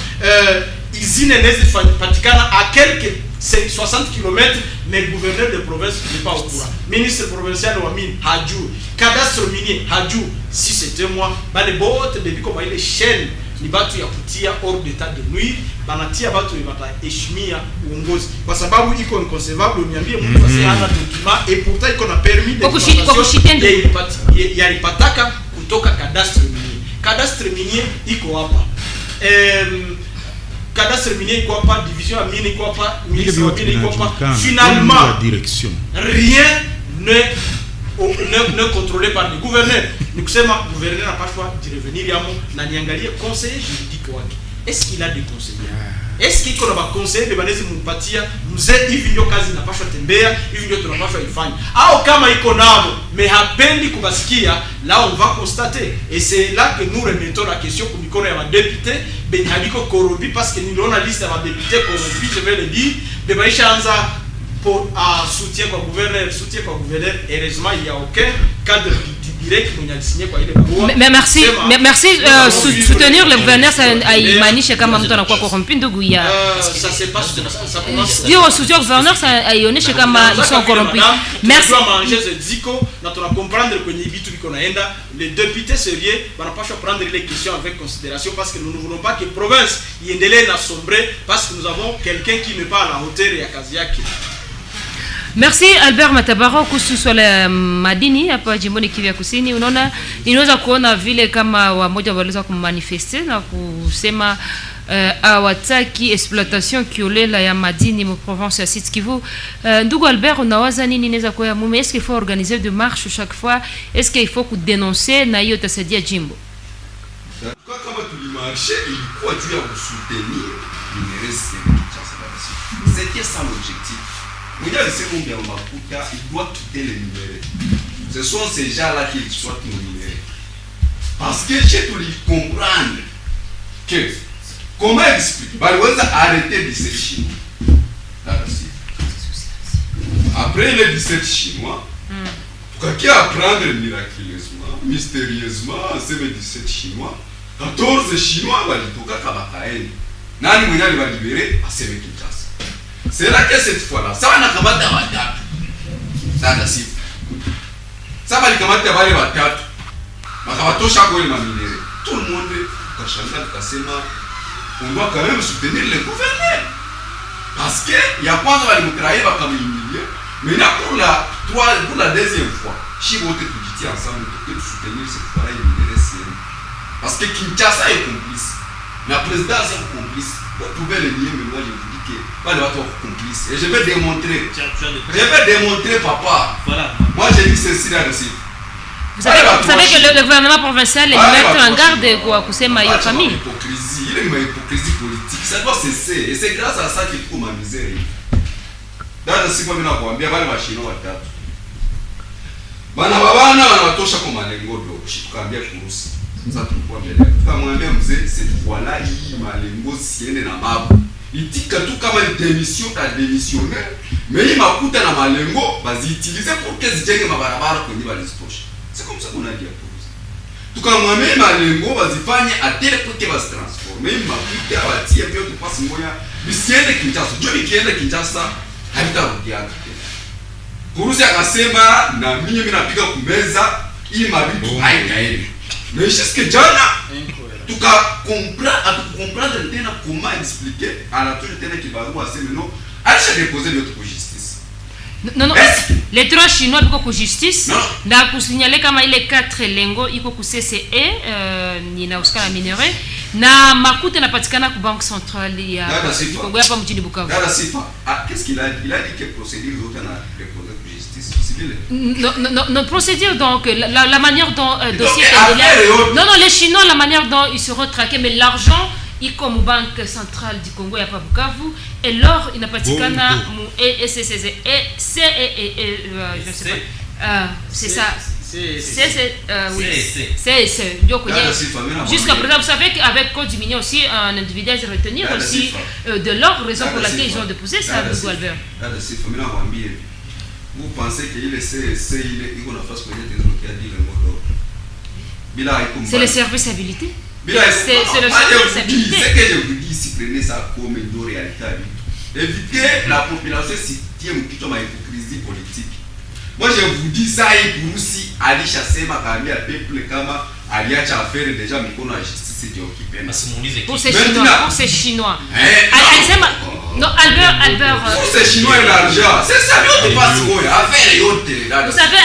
usine inaweza patikana à quelques 60 km mais gouverneur de province n'est pas au courant. Ministre provincial wa mine hajui, cadastre minier hajui. Si c'était moi, bale bote depuis comme ile chaîne ni batu ya kutia hors d'état de nuire, banatia batu heshimia uongozi kwa sababu iko inconcevable niambie mtu asiana document et pourtant iko na permis de yalipataka kutoka cadastre minier. Cadastre minier iko hapa. Cadastre minier iko hapa, division ya mine iko hapa, ministre wa mine iko hapa. Finalement, rien ne contrôlé par le gouverneur. Ni kusema gouverneur n'a pas choix de revenir yamo na niangalie conseiller juridique wake. Est-ce qu'il a des conseillers? Est-ce qu'il a des conseillers de banezi mpatia mzee hivi ndio kazi inapaswa tembea, hivi ndio tunapaswa ifanye. Au kama iko nabo mais hapendi kubasikia, là on va constater et c'est là que nous remettons la question pour mikono ya député ben habiko corrompu parce que niliona liste ya députés corrompus, je vais le dire, de baisha anza pour soutien kwa gouverneur, heureusement il n'y a aucun cadre direct mwenye alisigné kwa ile barua. Mais merci soutenir le gouverneur haimaanishi kama mtu anakuwa corrompu ndugu ya. Ça c'est pas ça commence. Dire soutenir le gouverneur ça haionyeshi kama ils sont corrompus. Merci. Tu dois manger ce ziko na tuna comprendre kwenye vitu biko naenda. Les députés sérieux wanapaswa prendre les questions avec considération parce que nous ne voulons pas que province iendelee na sombrer parce que nous avons quelqu'un qui n'est pas à la hauteur ya kazi yake. Merci Albert Matabaro kuhusu swala madini hapa jimboni Kivu ya Kusini. Unaona inaweza kuona vile kama wamoja waliweza kumanifeste na kusema hawataki exploitation kiolela ya madini mu province ya Sud Kivu. Ndugu Albert, unawaza nini inaweza kuwa mume? Est-ce qu'il faut organiser de marche chaque fois? Est-ce qu'il faut kudénoncer na hiyo tasaidia jimbo? Kwa kama tulimarche ilikuwa juu ya kusoutenir l'université de Kinshasa. C'était ça l'objectif. Il doit quitter les numériques. Ce sont ces gens-là qui exploitent nos numériques. Parce que j'ai tout comprendre que comment expliquer, arrêter 17 Chinois. Après les 17 Chinois, qui apprendre miraculeusement, mystérieusement, ces 17 Chinois, 14 Chinois vont libérer. Nani mwenye va libérer à ces Kinshasa. C'est là que cette fois-là, ça va nakamata watatu. Dada si. Ça va nakamata wale watatu. Makawatosha kwa ile maminere. Tout le monde kashanga kasema on doit quand même soutenir le gouverneur. Parce que il y a pas de walimtrahi bakamhimilia. Mais là pour la deuxième fois, si vous êtes tous ensemble pour soutenir cette fois-là il minere. Parce que Kinshasa est complice. La présidence est complice. Vous pouvez le nier, mais moi je vous dis que pas de votre complice. Et je vais démontrer. Je vais démontrer, papa. Voilà. Moi j'ai dit ceci là aussi. Vous savez que le gouvernement provincial est mettre en garde quoi kusema hiyo famille. Hypocrisie, il est une hypocrisie politique. Ça doit cesser. Et c'est grâce à ça qu'il faut ma misère. Dans ce moment là, kuambia wale mashino watatu. Bana babana wanatosha kwa malengo dogo. Tukaambia kuruhusu. Sasa tulikuwa mbele. Tukamwambia mzee cette fois-là hii malengo siende na mabu. Itika tu kama ni démission ka démissionner. Mais hii makuta na malengo baziutiliser pour que zijenge mabarabara kwenye balizitosha. C'est comme ça qu'on a dit à tous. Tukamwambia malengo bazifanye atele pour que basi transformer hii makuta batie vyo tupasi moya. Bisiende Kinshasa. Jo nikienda Kinshasa havitarudia tena. Kurusi akasema na mimi napiga kumeza hii mabitu haikaeli. Mais jusque jana comprendre tena comment expliquer à la toute tena kibarua aseme non acha déposer notre justice. Non, les trois chinois biko ku justice na kusignaler kama ile 4 lengo iko ku CCE ni na uskana minere na makuta napatikana ku banque centrale ya Kongo hapa mjini Bukavu. Dada Sifa, qu'est-ce qu'il a dit? Il a dit que procédure autant à déposer ku justice civile. Non, procédure donc la manière dont dossier est non les Chinois la manière dont ils seront traqués mais l'argent il comme banque centrale du Congo ya pa Bukavu et l'or inapatikana mu ECCZ et je sais pas c'est ça oui c'est jusqu'à présent vous savez qu'avec Code Minier aussi un individu a retenir aussi de l'or raison pour laquelle ils ont déposé ça Ndugu Albert. Vous pensez qu'il est il qu'on a face peut-être qui a dit le mot d'or. C'est le service habilité. C'est le service habilité. Ce que je vous dis ici, prenez ça comme une réalité. Évitez la population si tient une petite hypocrisie politique. Moi je vous dis ça et pour aussi aller chasser ma famille à peuple comme aller à faire déjà mikono à justice qui occupé. Pour ces Chinois. Non, Albert. Pour ces Chinois et l'argent. C'est ça, l'autre passe affaire. Vous savez,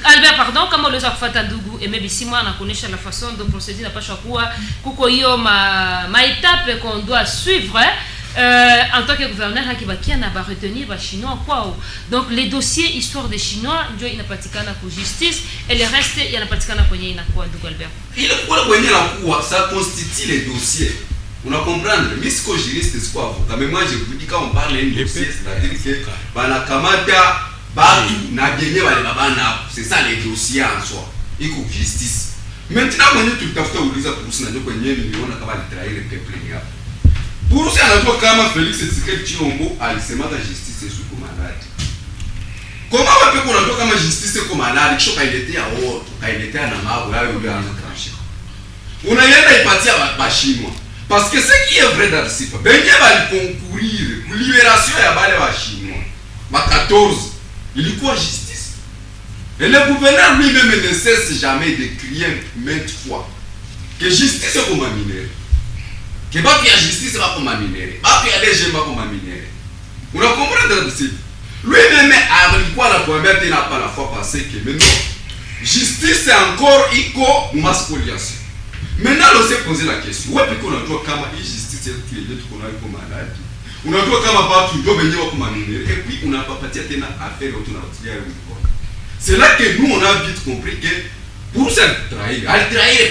Albert, pardon, kama uliweza kufuata ndugu Emebi moi na kuonesha la façon dont procéder na pasha kuwa kuko hiyo ma étape qu'on doit suivre en tant que gouverneur akibakia na ba retenir ba chinois kwao. Donc les dossiers histoire des chinois ndio inapatikana ku justice et le reste yanapatikana kwenye inakuwa ndugu Albert. Ile kwa kwenye inakuwa ça constitue les dossiers. On a comprendre, mais ce que juriste c'est quoi avocat. Mais moi je vous dis quand on parle d'un dossier, c'est-à-dire que bana kamata batu na gagner wale babana, c'est ça les dossiers en soi. Iko justice. Maintenant mwenye tutafuta uliza kuhusu na ndio kwenye niliona kama alitrahi le peuple ni hapa. Kuhusu anajua kama Felix Tshisekedi Tshilombo alisema la justice est sous commandate. Comment on peut qu'on comme justice comme malade kisho kailetea wote kailetea na mambo yao yule anaanza trancher unaenda ipatia ba chinois parce que ce qui est vrai dans ce pays benye bali concourir pour libération ya bale ba chinois ma 14 ilikuwa justice et le gouverneur lui-même ne cesse jamais de crier maintes fois que justice est comme minere que ba ya justice ba comme minere ba ya DG ba comme minere on a compris dans ce lui-même alikuwa anakuambia tena hapa la fois passée que maintenant justice c'est encore iko masculinisation. Maintenant on s'est posé la question wewe piko unajua kama hii justice yetu ile tuko nayo kwa maladi unajua kama watu ndio wenyewe wako manenere et puis unapapatia tena affaire yote unatilia mkono. C'est là que nous on a vite compris que pour se trahir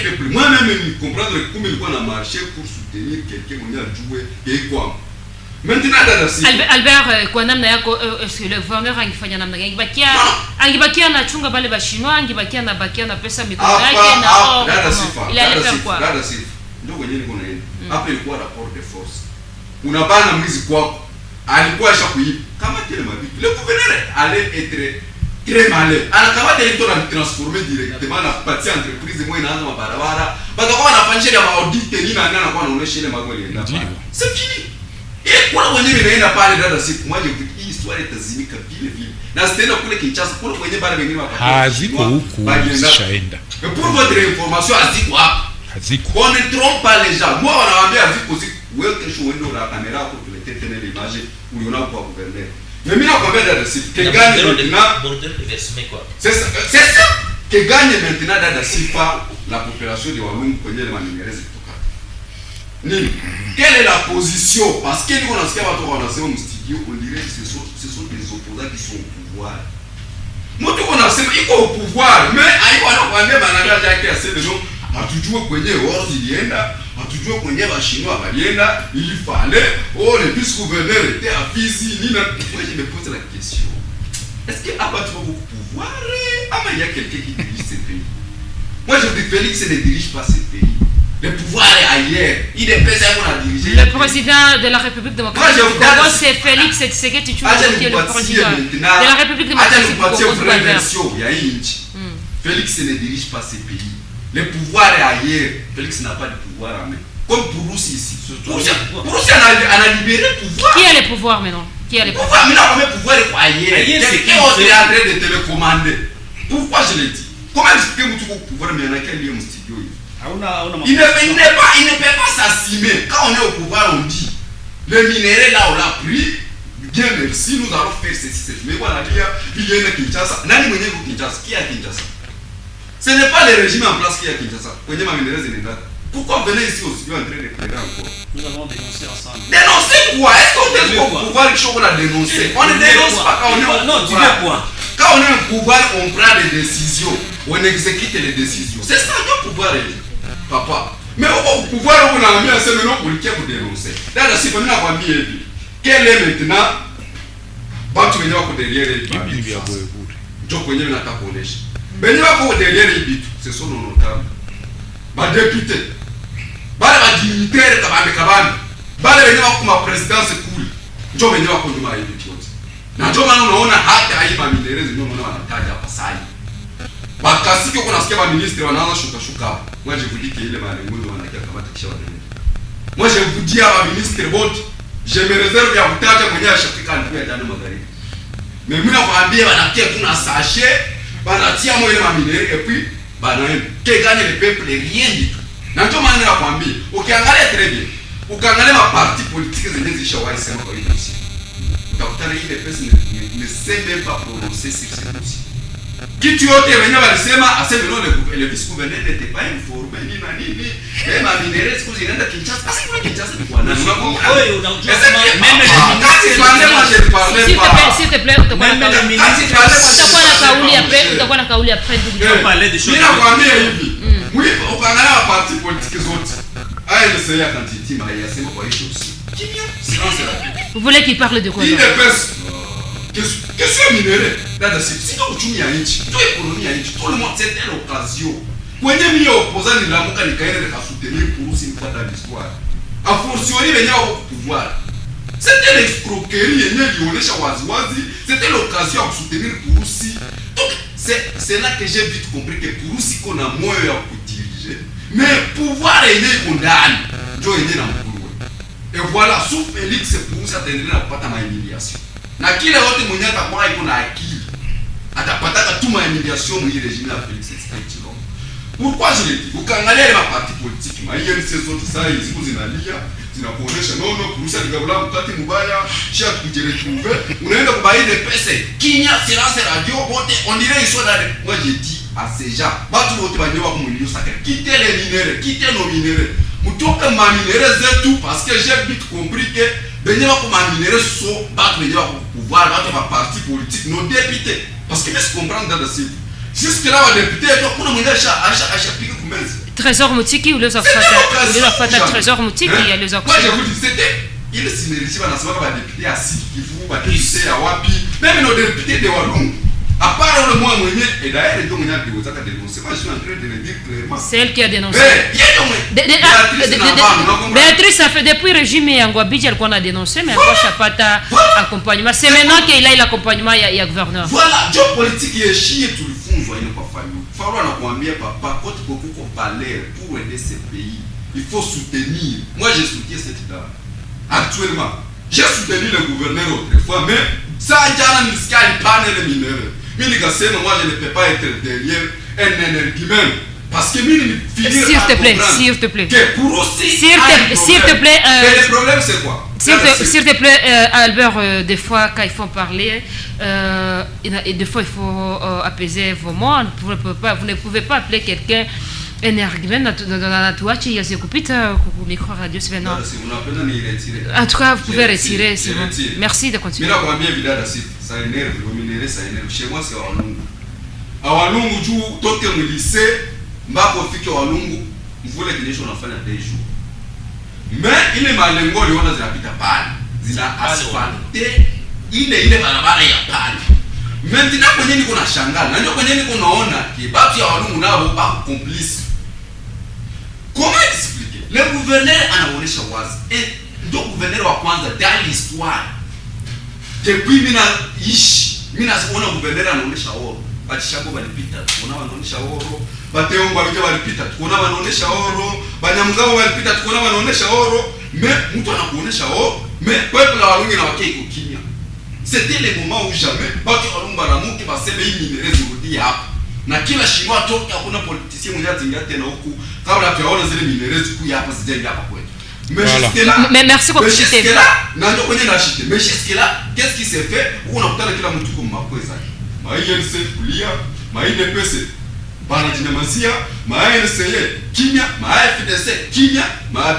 le peuple moi-même je comprendre comment il faut marcher pour soutenir quelqu'un qui a joué et quoi. Maintenant Albert kwa namna yako le gouverneur angefanya namna gani? Angebakia na chunga bale ba chinois, angebakia na pesa mikono yake na il allait faire quoi? Dada sifa ndio wenyewe niko naenda hapa ilikuwa rapport de force unabana mwizi kwako alikuwa ashakuiba kama kile mabibi le gouverneur allait être très malin anakamata ile tona transformer directement na kupatia entreprise moja inaanza mabarabara batakuwa wanafanyia ya audit nini na anakuwa anaonesha ile magoli yenda c'est fini. Et kwa wenyewe inaenda pale dada siku moja hii histoire itazimika vile vile na sitaenda kule Kinshasa kule wenyewe bale wengine wakati haziko huku zishaenda. Mais pour votre information haziko hapa haziko on ne trompe pas les gens moi wanawaambia haziko wewe kesho uende na kamera yako tulete tena l'image uliona kwa gouverneur mais mimi nakwambia dada siku que gagne maintenant bordel de versement quoi c'est ça que gagne maintenant dada sifa la population de Walungu kwenye le manimereze Nini? Quelle est la position? Parce que nous on a ce qu'il y a dans studio, on dirait que ce sont des opposants qui sont au pouvoir. Moi tout on a ce qu'il au pouvoir, mais aïe on a quand même un qui a assez de gens à toujours kwenye hors ilienda, à toujours kwenye ba chinois balienda, il fallait le vice-gouverneur était à Fizi, ni na moi je me pose la question. Est-ce que Abba tu vas beaucoup pouvoir? Ah mais il y a quelqu'un qui dirige ce pays. Moi je dis Félix ne dirige pas ce pays. Le pouvoir est ailleurs. Il est présent pour la diriger. Le président de la République démocratique du Congo, c'est Félix Tshisekedi Tshilombo qui est le président de la République démocratique du Congo. Il y a une Félix ne dirige pas ces pays. Le pouvoir est ailleurs. Félix n'a pas de pouvoir en main. Comme pour Russie ici. Pour Russie, on a libéré le pouvoir. Qui a le pouvoir maintenant? Qui a le pouvoir? Maintenant, le pouvoir est ailleurs. Quelqu'un est en train de télécommander. Pourquoi je l'ai dit? Comment expliquer que le pouvoir mais il y en a quel lieu au studio? Il ne peut pas s'assumer. Quand on est au pouvoir, on dit le minerai là on l'a pris, bien merci, nous allons faire ceci. Mais voilà, il y a une Kinshasa. Nani mwenye ku Kinshasa? Qui a Kinshasa? Ce n'est pas le régime en place qui a Kinshasa. Pourquoi venez ici au studio en train de plaider encore? Nous avons dénoncé ensemble. Dénoncer quoi? Est-ce qu'on est au pouvoir qu'on a dénoncé? On ne dénonce pas quand on est au pouvoir. Non, tu veux quoi? Quand on est au pouvoir, on prend des décisions. On exécute les décisions. C'est ça le pouvoir. Papa, mais au pouvoir on a mis un séminaire pour dénoncer. Là, si vous n'avez pas mis quel est maintenant Batu wenye wako derrière les bitu. Ndio kwenye nataka kuonesha. Wenye wako derrière les bitu, ce sont nos notables. Ba député. Bale ba dignitaire kabambe. Bale wenye wako ma présidence kule. Ndio wenye wako nyuma ya bitu yote. Na ndio maana unaona hata hii maminderezi ndio unaona wanataja hapa sasa. Bakasi kwa kunasikia ba ministre wanaanza shuka hapo. Moi je vous dis que les malengo wanakia kama takisha wanaenda. Moi je vous dis à ba ministre wote, je me réserve ya kutaja kwenye Afrika ndio ya tano magharibi. Mais mimi nakwambia wanakia tuna sachet, wanatia mo ile maminere et puis banaenda. Que gagne le peuple rien du tout. Na ndio maana nakwambia, ukiangalia très bien, ukiangalia ma parti politique zenye zishawahi sema kwa hiyo nchi. Utakutana ile pesa ne sait même pas prononcer sur ce dossier. Kitu yote wenyewe walisema aseme non le vice-gouverneur n'était pas informé ni na nini. Kama minere siku zinaenda Kinshasa. Sasa kuna Kinshasa ni kwa nani? Wewe unajua même s'il te plaît, utakuwa na kauli après tu parler des choses. Mimi nakwambia hivi. Mimi ukaangalia parti politique zote. ALC ya quantité mais yasema kwa hiyo aussi. Kimya. Silence là. Vous voulez qu'il parle de quoi? Il dépêche. Question minérale, là c'est donc uchumi ya nchi, ndio ekonomi ya nchi. Tout le monde c'était l'occasion. Kwenye mimi opposant niliamuka nikaenda nikasoutenir Urusi nipata l'histoire. A fortiori wenyewe wako pouvoir. C'était l'escroquerie yenye lionyesha waziwazi, c'était l'occasion ya soutenir Purusi. Donc c'est là que j'ai vite compris que Purusi kona moyo ya kudirige, mais pouvoir yenye iko ndani ndio yenye na mkuru. Et voilà, sous Félix Purusi ataendelea na kupata mahumiliation. Na kile wote mwenye atakuwa iko na akili atapata tu mahumiliation mwenye régime la Félix Tshisekedi. Pourquoi je le dis? Ukaangalia ile maparti politique, INC zote sasa hizi zinalia, zinakuonesha nono Purusi aligabula mkati mubaya, chia kujiretrouver, unaenda kubaide pesa. Kinya silence radio wote on dirait ils sont là. Moi je dis à ces gens, batu wote banyewa kumulio sacré, quittez les minéraux, quittez nos minéraux. Mutoka ma minéraux zetu parce que j'ai vite compris que benyewa kuma minéraux sont batu benyewa pouvoir, batu ba parti politique, nos députés. Parce que je comprends dans le site. Jusque là, les députés, kuna mwenye ashapika kumezi. Trésor Mutiki uliweza kufuata Trésor Mutiki aliweza kusema. Moi je vous dis c'était ile synergie wanasema kwa député à Sud Kivu, ba député à wapi, même nos députés de Walungu. À part le moi mwenye et d'ailleurs donc on a dénoncé. Moi je suis en train de le dire clairement. C'est elle qui a dénoncé. Béatrice ça fait depuis le régime ya Ngwabidji alikuwa na dénoncé mais après chapata accompagnement. C'est maintenant qu'il a l'accompagnement ya gouverneur. Voilà, job politique yeshie tulifunzwa ile kwa famille. Faro anakuambia papa kote beaucoup parler pour aider ce pays. Il faut soutenir. Moi je soutiens cette dame. Actuellement, j'ai soutenu le gouverneur autrefois mais ça jana nisikali panel minere. Mimi nikasema moi je ne peux pas être derrière un énergumène parce que mimi finir s'il te plaît. Que pour aussi s'il te plaît le problème c'est quoi? S'il te plaît Albert, des fois quand il faut parler et des fois il faut apaiser vos mots. Vous ne pouvez pas appeler quelqu'un énergumène na tuache yase kupita ku micro radio c'est maintenant. En tout cas vous pouvez retirer, c'est bon. Merci de continuer. Mimi nakwambia vidada ça énerve, ça énerve. Chez moi c'est Walungu. Walungu juu toke mu lycée mbako fike Walungu mvule kinyesho unafanya 2 jours. Mais ile malengo liona zinapita pale. Zina asfalté ile barabara ya pale. Maintenant kwenye niko na shangala, na ndio kwenye niko naona ki batu ya Walungu nao ba complice. Comment expliquer? Le gouverneur anaonesha wazi. Et ndio gouverneur wa kwanza dans l'histoire. Depuis mina ona gouverneur anaonesha oro. Bachishako balipita, tuona wanaonesha oro. Bateongo balike balipita, tuona wanaonesha oro. Banyamugabo balipita, tuona wanaonesha oro. Mais mtu anakuonesha oro, mais peuple wa Walungu na wakeko kimya. C'était le moment où jamais batu wa Walungu baramuki baseme hii minere zirudi hapa. Na kila shingwa toka hakuna politicien mwenye atingia tena huku kabla tuyaona zile minere ziku hapa zijenga hapa kwetu. Mais merci pour citer. Na ndio kwenye na shite. Mais jusque-là, qu'est-ce qui s'est fait? Unakutana kila mtu kwa makweza. INC kulia, INPC bana jinyamazia, INCE kimya, FDC kimya,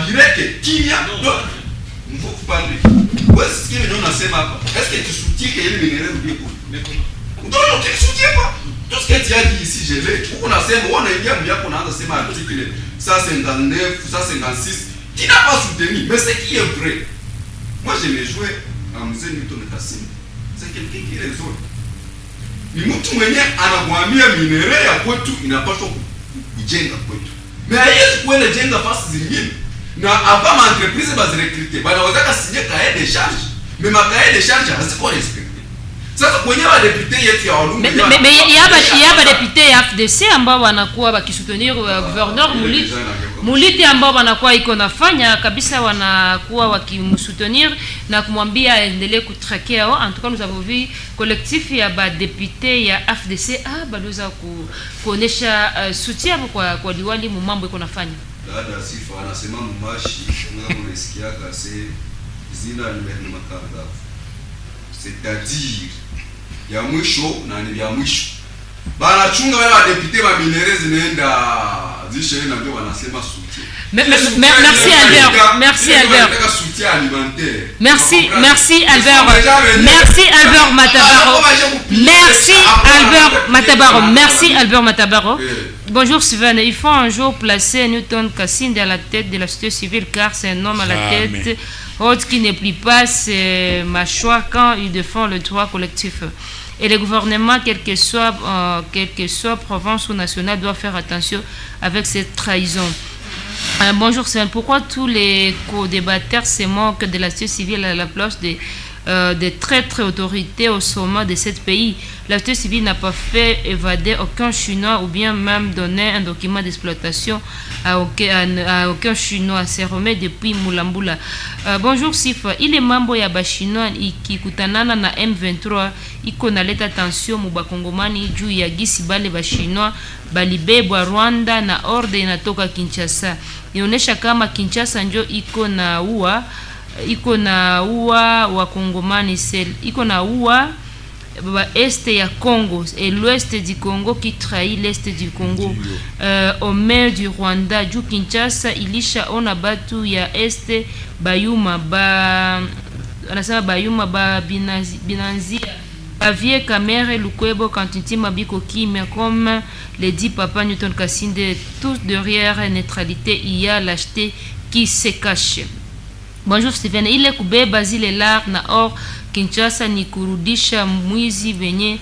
Bireke kimya. Donc vous parlez. Ouais, ce que nous nasema hapa. Est-ce que tu soutiens que ile minere rudie kwa? Non, tu soutiens pas. Tout ce que tu as dit ici, je l'ai. Où on a sema, on a ingia mbia qu'on a sema article 159, 156 qui n'a pas soutenu, mais c'est qui est vrai. Moi je l'ai joué à Mzee Newton Kassim. C'est quelqu'un qui raisonne. Ni mtu mwenye anakuambia minere ya kwetu inapaswa kujenga kwetu. Mais haiwezi kuenda jenga fasi zingine. Na hapa ma entreprise bazirecruter, banaweza kasinye cahier de charge. Mais ma cahier de charge haziko respecté. Sasa kwenye wa député yetu ya Walungu. Mais il y a ba député ya FDC ambao wanakuwa bakisoutenir gouverneur Muliti ambao wanakuwa iko nafanya kabisa, wanakuwa wakimsoutenir na kumwambia aendelee kutraquer. En tout cas nous avons vu collectif ya ba député ya FDC baliweza kuonesha soutien kwa liwali mu mambo iko nafanya. Dada Sifa anasema mumashi kama unasikia kase zina ni makanda. C'est-à-dire ya mwisho na ni ya mwisho. Bana chunga wale wa député ba minere zinaenda zishe na ndio wanasema soutien. Merci Albert. Merci Albert. Merci Albert Matabaro. Merci Albert Matabaro. Bonjour Sylvain. Il faut un jour placer Newton Kassim à la tête de la société civile car c'est un homme à la tête haute qui ne plie pas ses mâchoires quand il défend le droit collectif. Et le gouvernement, quel que soit province ou national, doit faire attention avec cette trahison. Bonjour Sven, pourquoi tous les co-débatteurs se moquent de la société civile à l'approche des traîtres autorités au sommet de ce pays? La société civile n'a pas fait évader aucun Chinois ou bien même donné un document d'exploitation à aucun Chinois. C'est remis depuis Mulambula. Bonjour Sifa, ile mambo ya bashinois ikikutanana na M23 iko naleta tension mubakongomani juu ya gisi bale bashinois balibebwa Rwanda na orde inatoka Kinshasa. Inaonesha kama Kinshasa njo iko na ua wakongomani iko na ua este ya Congo et l'ouest du Congo qui trahit l'est du Congo au maire du Rwanda juu Kinshasa ilisha ona batu ya este bayuma anasema bayuma binanzia Avie Kamere Lukwebo Kantinti Mabiko Kimia comme le dit Papa Newton Kassinde, tous derrière neutralité, il y a lâcheté qui se cache. Bonjour Steven, ile kubeba zile lar na or Kinshasa ni kurudishia mwizi benye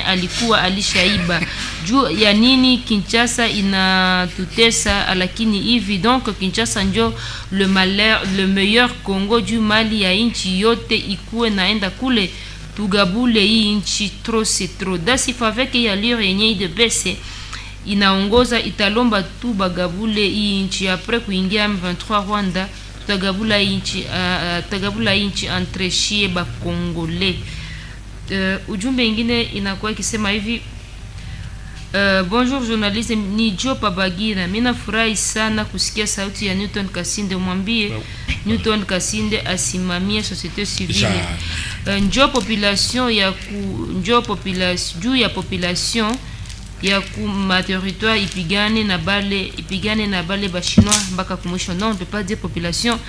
alikuwa alishaiba. Juu ya nini Kinshasa inatutesa lakini hivi donc Kinshasa njo le meilleur Congo du Mali ya inchi yote ikuwe naenda kule tugabule hii inchi trop c'est trop. Dasi faveke ya lure yenye de bese inaongoza italomba tu bagabule hii inchi après kuingia M23 Rwanda tagabula inchi entre shie ba Congolais. Ujumbe ingine inakuwa ikisema hivi bonjour journaliste ni Joe Pabagira, mina furahi sana kusikia sauti ya Newton Kassinde. Mwambie Newton Kassinde asimamie société civile njo population juu ya population ya kuma territoire ipigane na bale bashinois mpaka kumwisho. Non, on ne peut pas dire population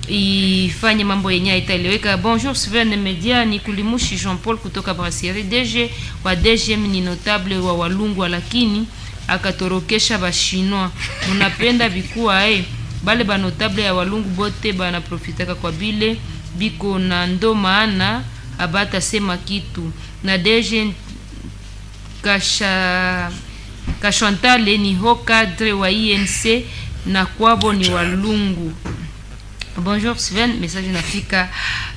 ifanye mambo yenye itaeleweka. Bonjour Sven Media, ni Kulimushi Jean Paul kutoka Brasserie. DG wa DGM ni notable wa Walungu lakini akatorokesha bashinois. Munapenda bikuwa bale ba notable ya Walungu bote bana profitaka kwa bile biko na ndo maana abata sema kitu na DG Kashantale ni ho cadre wa INC na kwabo ni Walungu. Bonjour Sven, message nafika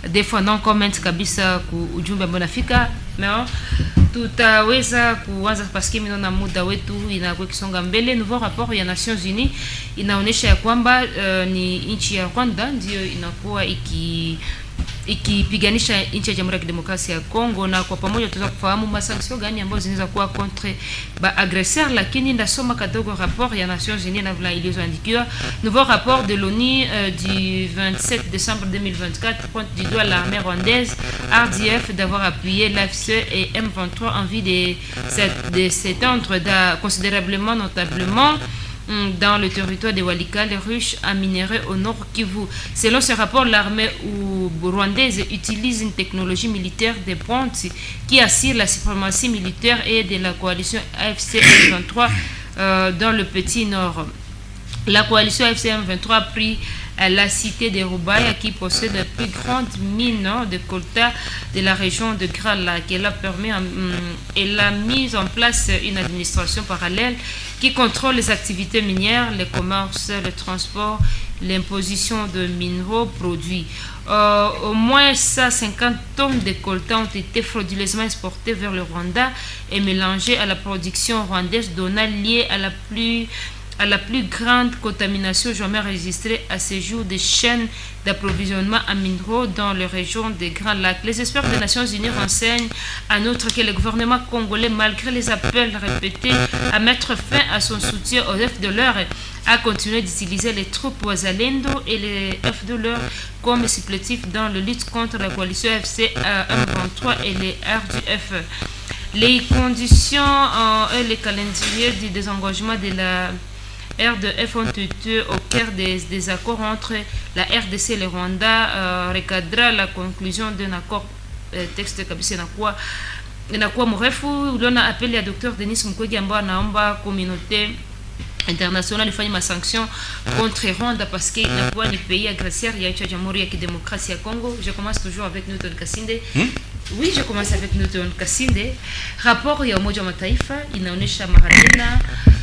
des fois non comment kabisa ku ujumbe ambao nafika mais tutaweza kuanza paske mimi na muda wetu inakuwa kisonga mbele. Nouveau rapport ya Nations Unies inaonesha ya kwamba ni nchi ya Rwanda ndio inakuwa ikipiganisha nchi ya Jamhuri ya Kidemokrasia ya Kongo, na kwa pamoja tutaweza kufahamu masanksio gani ambazo zinaweza kuwa contre ba agresseur. Lakini ndasoma kadogo rapport ya Nations Unies na vile ilizoandikiwa. Nouveau rapport de l'ONU du 27 décembre 2024 pointe du doigt l'armée rwandaise RDF d'avoir appuyé l'AFC et M23 en vue de s'étendre considérablement, notablement dans le territoire de Walikale, riche en minerais au nord Kivu. Selon ce rapport, l'armée rwandaise utilise une technologie militaire de pointe qui assure la suprématie militaire et de la coalition AFC M23 dans le petit nord. La coalition AFC M23 a pris la cité de Rubaya qui possède la plus grande mine de colta de la région de Grand Lac. Elle a mis en place une administration parallèle qui contrôle les activités minières, le commerce, le transport, l'imposition de minéraux produits. Au moins 150 tonnes de colta ont été frauduleusement exportées vers le Rwanda et mélangées à la production rwandaise, donnant lié à la plus grande contamination jamais enregistrée à ce jour des chaînes d'approvisionnement en minéraux dans les régions des Grands Lacs. Les experts des Nations Unies renseignent en outre que le gouvernement congolais, malgré les appels répétés à mettre fin à son soutien aux FDLR, a continué d'utiliser les troupes Wazalendo et les FDLR comme supplétifs dans la lutte contre la coalition FC M23 et les RDF. Les conditions et les calendriers du désengagement de la RDF ont été au cœur des accords entre la RDC et le Rwanda, recadra la conclusion d'un accord texte kabisa inakuwa mrefu. Uliona appel ya Dr. Denis Mukwege ambao anaomba communauté internationale ifanye masanction contre Rwanda parce que inakuwa ni pays agresseur ya nchi ya Jamhuri ya Kidemokrasia ya Kongo. Je commence toujours avec Newton Kassinde. Oui, je commence avec Newton Kassinde. Rapport ya Umoja wa Mataifa inaonyesha mara tena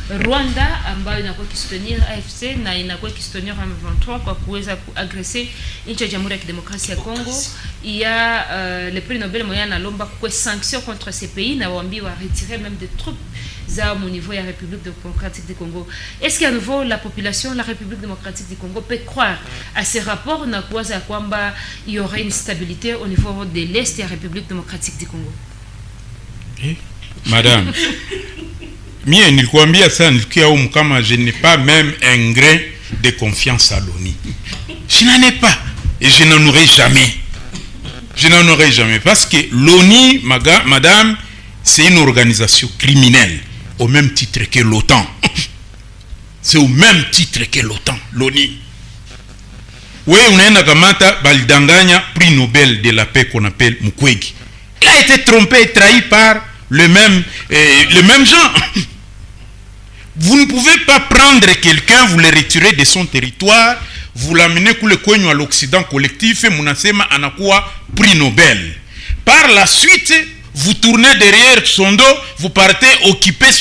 Rwanda ambayo inakuwa kisoutenir AFC na inakuwa kisoutenir M23 kwa kuweza kuagresser nchi ya Jamhuri ya Kidemokrasia ya Kongo. Il y a le prix Nobel moyen na lomba kwa sanctions contre ces pays na waambi wa retirer même des troupes au niveau de la République démocratique du Congo. Est-ce qu'à nouveau la population de la République démocratique du Congo peut croire à ces rapports na kuwaza kwamba il y aurait une stabilité au niveau de l'Est de la République démocratique du Congo? Madame, mie nilikwambia sana nilikia humu kama je n'ai pas même un grain de confiance à l'ONU. Je n'en ai pas et je n'en aurai jamais. Je n'en aurai jamais parce que l'ONU, madame, c'est une organisation criminelle au même titre que l'OTAN. C'est au même titre que l'OTAN, l'ONU. Oui, unaenda kamata balidanganya prix Nobel de la paix qu'on appelle Mukwege. Il a été trompé et trahi par le même genre. Vous ne pouvez pas prendre quelqu'un, vous le retirer de son territoire, vous l'amener kule kwenyu à l'Occident collectif et munasema anakuwa prix Nobel. Par la suite, vous tournez derrière son dos, vous partez occuper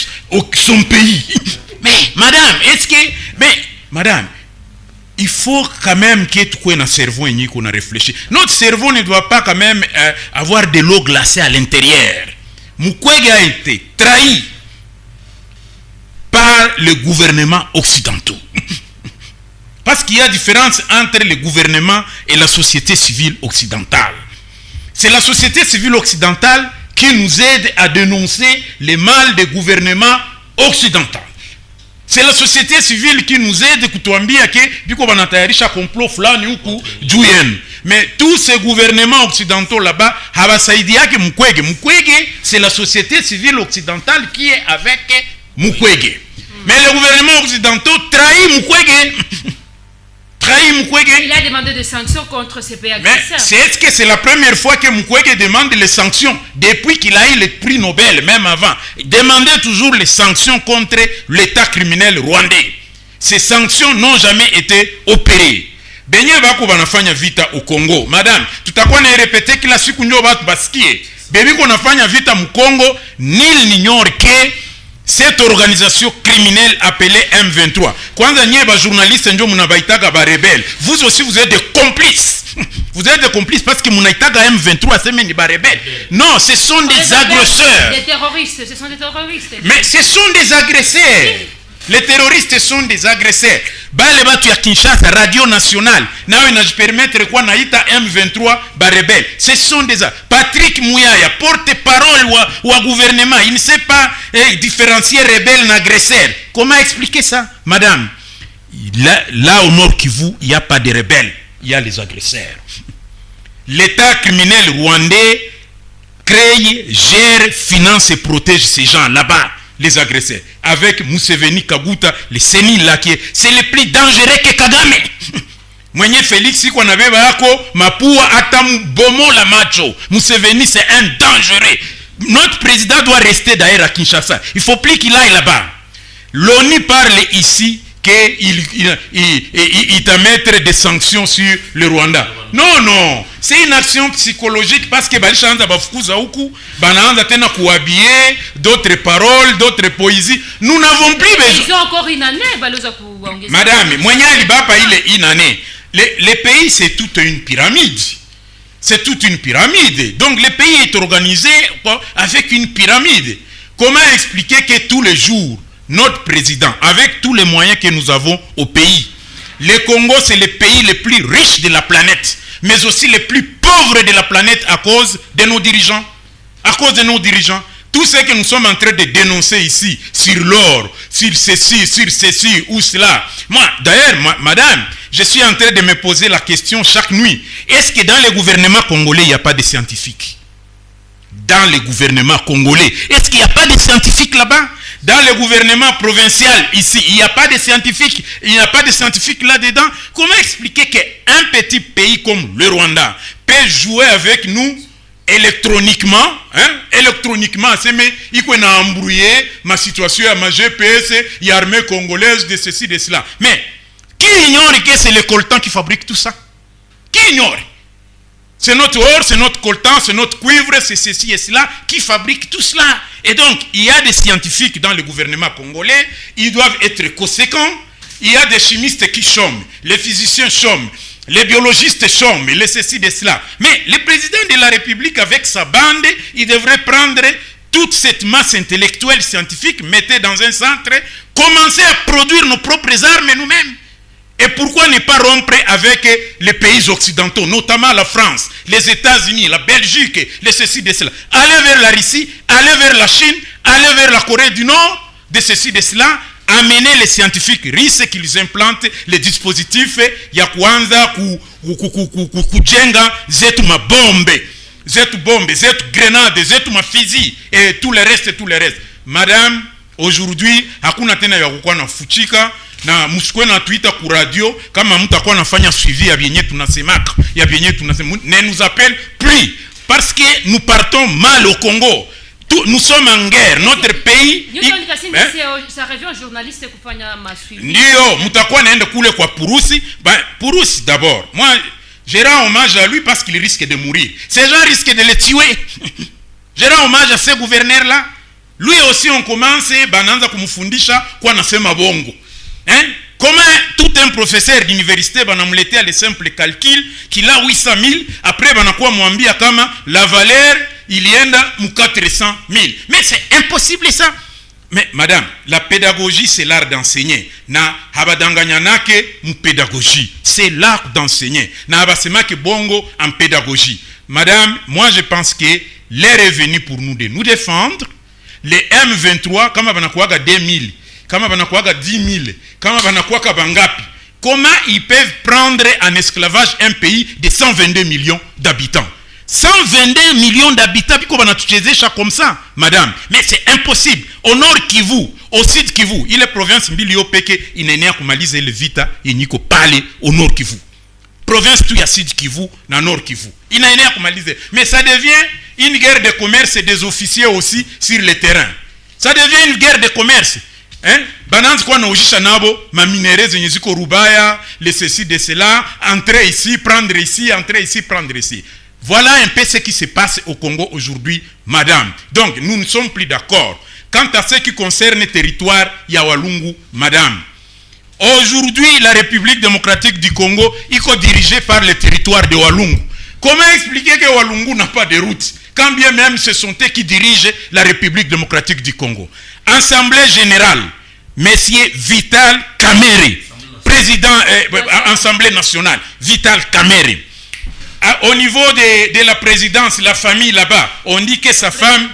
son pays. Mais madame, est-ce que... Mais madame, il faut quand même que tu aies un cerveau et qu'on a réfléchi. Notre cerveau ne doit pas quand même avoir de l'eau glacée à l'intérieur. Mukwege a été trahi par le gouvernement occidentaux. Parce qu'il y a différence entre le gouvernement et la société civile occidentale. C'est la société civile occidentale qui nous aide à dénoncer les mal des gouvernements occidentaux. C'est la société civile qui nous aide kutuambia ke biko banatayarisha complot fulani huku juu yenu. Mais tous ces gouvernements occidentaux là-bas habasaidiake Mukwege. Mukwege, c'est la société civile occidentale qui est avec Mukwege. Mais les gouvernements occidentaux trahissent Mukwege. Il a demandé des sanctions contre ces pays agresseurs. Mais est-ce que c'est la première fois que Mukwege demande les sanctions depuis qu'il a eu le prix Nobel, même avant? Il demandait toujours les sanctions contre l'État criminel rwandais. Ces sanctions n'ont jamais été opérées. Benye bako banafanya vita au Congo. Madame, tutakuwa na répéter kila siku ndio watu basikie. Bebi konafanya vita mu Congo, nil n'ignore que cette organisation criminelle appelée M23. Kwanza nye ba journaliste ndio munabaitaga ba rebelle. Vous aussi vous êtes des complices. Vous êtes des complices parce que munaitaga M23 c'est même des rebelles. Non, ce sont des agresseurs. Des terroristes, ce sont des terroristes. Mais ce sont des agresseurs. Les terroristes sont des agresseurs. Bale batu ya Kinshasa, Radio Nationale, nawe inajipermettre kwa naita M23 ba rebelle. Ce sont des... Patrick Mouyaya, porte-parole wa gouvernement, il ne sait pas différencier rebelle et agresseur. Comment expliquer ça, madame? Là au Nord Kivu, il n'y a pas de rebelles, il y a les agresseurs. L'État criminel rwandais crée, gère, finance et protège ces gens là-bas. Les agresseurs, avec Museveni, Kaguta, les séniles là, c'est le plus dangereux que Kagame. Mwenye Félix, si qu'on avait Bako, Mapua, Atamu, Bomo, la macho. Museveni, c'est un dangereux. Notre président doit rester d'ailleurs à Kinshasa. Il ne faut plus qu'il aille là-bas. L'ONU parle ici qu'il t'a mettre des sanctions sur le Rwanda. Non, non. C'est une action psychologique parce que Balishanza Bafukuza Huku, Bananza Tena Kouabie, d'autres paroles, d'autres poésies. Nous n'avons plus besoin. Ils ont encore une année, madame, Mwenye Libapa, il est une année. Les pays, c'est toute une pyramide. C'est toute une pyramide. Donc, le pays est organisé avec une pyramide. Comment expliquer que tous les jours, notre président, avec tous les moyens que nous avons au pays, le Congo, c'est le pays le plus riche de la planète, mais aussi le plus pauvre de la planète à cause de nos dirigeants. À cause de nos dirigeants. Tout ce que nous sommes en train de dénoncer ici, sur l'or, sur ceci ou cela. Moi, d'ailleurs, madame, je suis en train de me poser la question chaque nuit. Est-ce que dans le gouvernement congolais, il n'y a pas de scientifiques? Dans le gouvernement congolais, est-ce qu'il n'y a pas de scientifiques là-bas? Dans le gouvernement provincial, ici, il n'y a pas de scientifiques. Il n'y a pas de scientifiques là-dedans. Comment expliquer qu'un petit pays comme le Rwanda peut jouer avec nous électroniquement, électroniquement, c'est mais il faut embrouiller ma situation à ma GPS, il y a armée congolaise de ceci, de cela. Mais qui ignore que c'est le coltan qui fabrique tout ça? Qui ignore? C'est notre or, c'est notre coltan, c'est notre cuivre, c'est ceci et cela qui fabrique tout cela. Et donc, il y a des scientifiques dans le gouvernement congolais, ils doivent être conséquents. Il y a des chimistes qui chôment, les physiciens chôment, les biologistes chôment, les ceci et cela. Mais le président de la République, avec sa bande, il devrait prendre toute cette masse intellectuelle, scientifique, mettre dans un centre, commencer à produire nos propres armes nous-mêmes. Et pourquoi ne pas rompre avec les pays occidentaux, notamment la France, les États-Unis, la Belgique, les ceci, de cela. Aller vers la Russie, aller vers la Chine, aller vers la Corée du Nord, de ceci, de cela, amener les scientifiques russes qu'ils implantent les dispositifs ya kwanza kujenga zetu mabombe, zetu grenade, zetu mafizi et tout le reste. Madame, aujourd'hui, hakuna tena ya kukua na fuchika na musikwe na Twitter ku radio kama mtu akwa nafanya suivi ya bienye tunasemaka ya bienye tunasema ne nous appelle plus parce que nous partons mal au Congo. Nous sommes en guerre, notre pays. Ça revient aux journalistes kufanya masuivi. Ndio, mutakuwa naenda kule kwa Purusi. Purusi d'abord. Moi, je rends hommage à lui parce qu'il risque de mourir. Ces gens risquent de le tuer. Je rends hommage à ce gouverneur-là. Lui aussi, on commence, bananza kumufundisha kwa nasema bongo. Hein? Comment tout un professeur d'université banamletea le simple calcul qu'il a 800 000, après banakuwa mwambia kama la valeur il y en a 400 000. Mais c'est impossible ça. Mais madame, la pédagogie c'est l'art d'enseigner. Na habadanganyanake mu pédagogie. C'est l'art d'enseigner. Na habasemake bongo en pédagogie. Madame, moi je pense que l'heure est venue pour nous de nous défendre. Les M23, kama banakuwaga 2000, kama banakuwaga 10 000, kama banakuwaga bangapi, comment ils peuvent prendre en esclavage un pays de 122 millions d'habitants? 122 millions d'habitants, puis qu'on va tuchezesha comme ça, madame. Mais c'est impossible. Au nord Kivu, au sud Kivu, il est province Mbilio Peke, il n'est pas kumalize le vita, il n'y a pas au nord Kivu. Province tout ya sud Kivu, na nord Kivu. Il n'est pas kumalize. Mais ça devient une guerre de commerce et des officiers aussi sur le terrain. Ça devient une guerre de commerce. Hein? Bananzi kwa na ujisha nabo, ma minéraux zenye ziko Rubaya, les ceci de cela, entrer ici, prendre ici, entrer ici, prendre ici. Voilà un peu ce qui se passe au Congo aujourd'hui, madame. Donc, nous ne sommes plus d'accord. Quant à ce qui concerne le territoire Yawalungu, madame, aujourd'hui, la République démocratique du Congo est dirigée par le territoire de Walungu. Comment expliquer que Walungu n'a pas de route, quand bien même ce sont eux qui dirigent la République démocratique du Congo? Assemblée générale, Monsieur Vital Kamerhe, président Assemblée nationale, Vital Kamerhe. Au niveau de la présidence, la famille là-bas, on dit que sa femme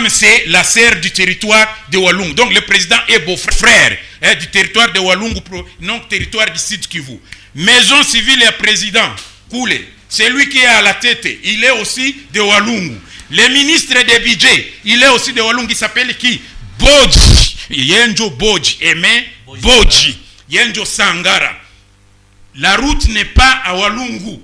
c'est la sœur du territoire de Walungu. Donc le président est beau-frère du territoire de Walungu, non territoire du Sud Kivu. Maison civile et président, Koulé, c'est lui qui est à la tête, il est aussi de Walungu. Le ministre des budgets, il est aussi de Walungu, il s'appelle qui? Boji, Yenjo Boji, Aimé Boji, Yenjo Sangara. La route n'est pas à Walungu.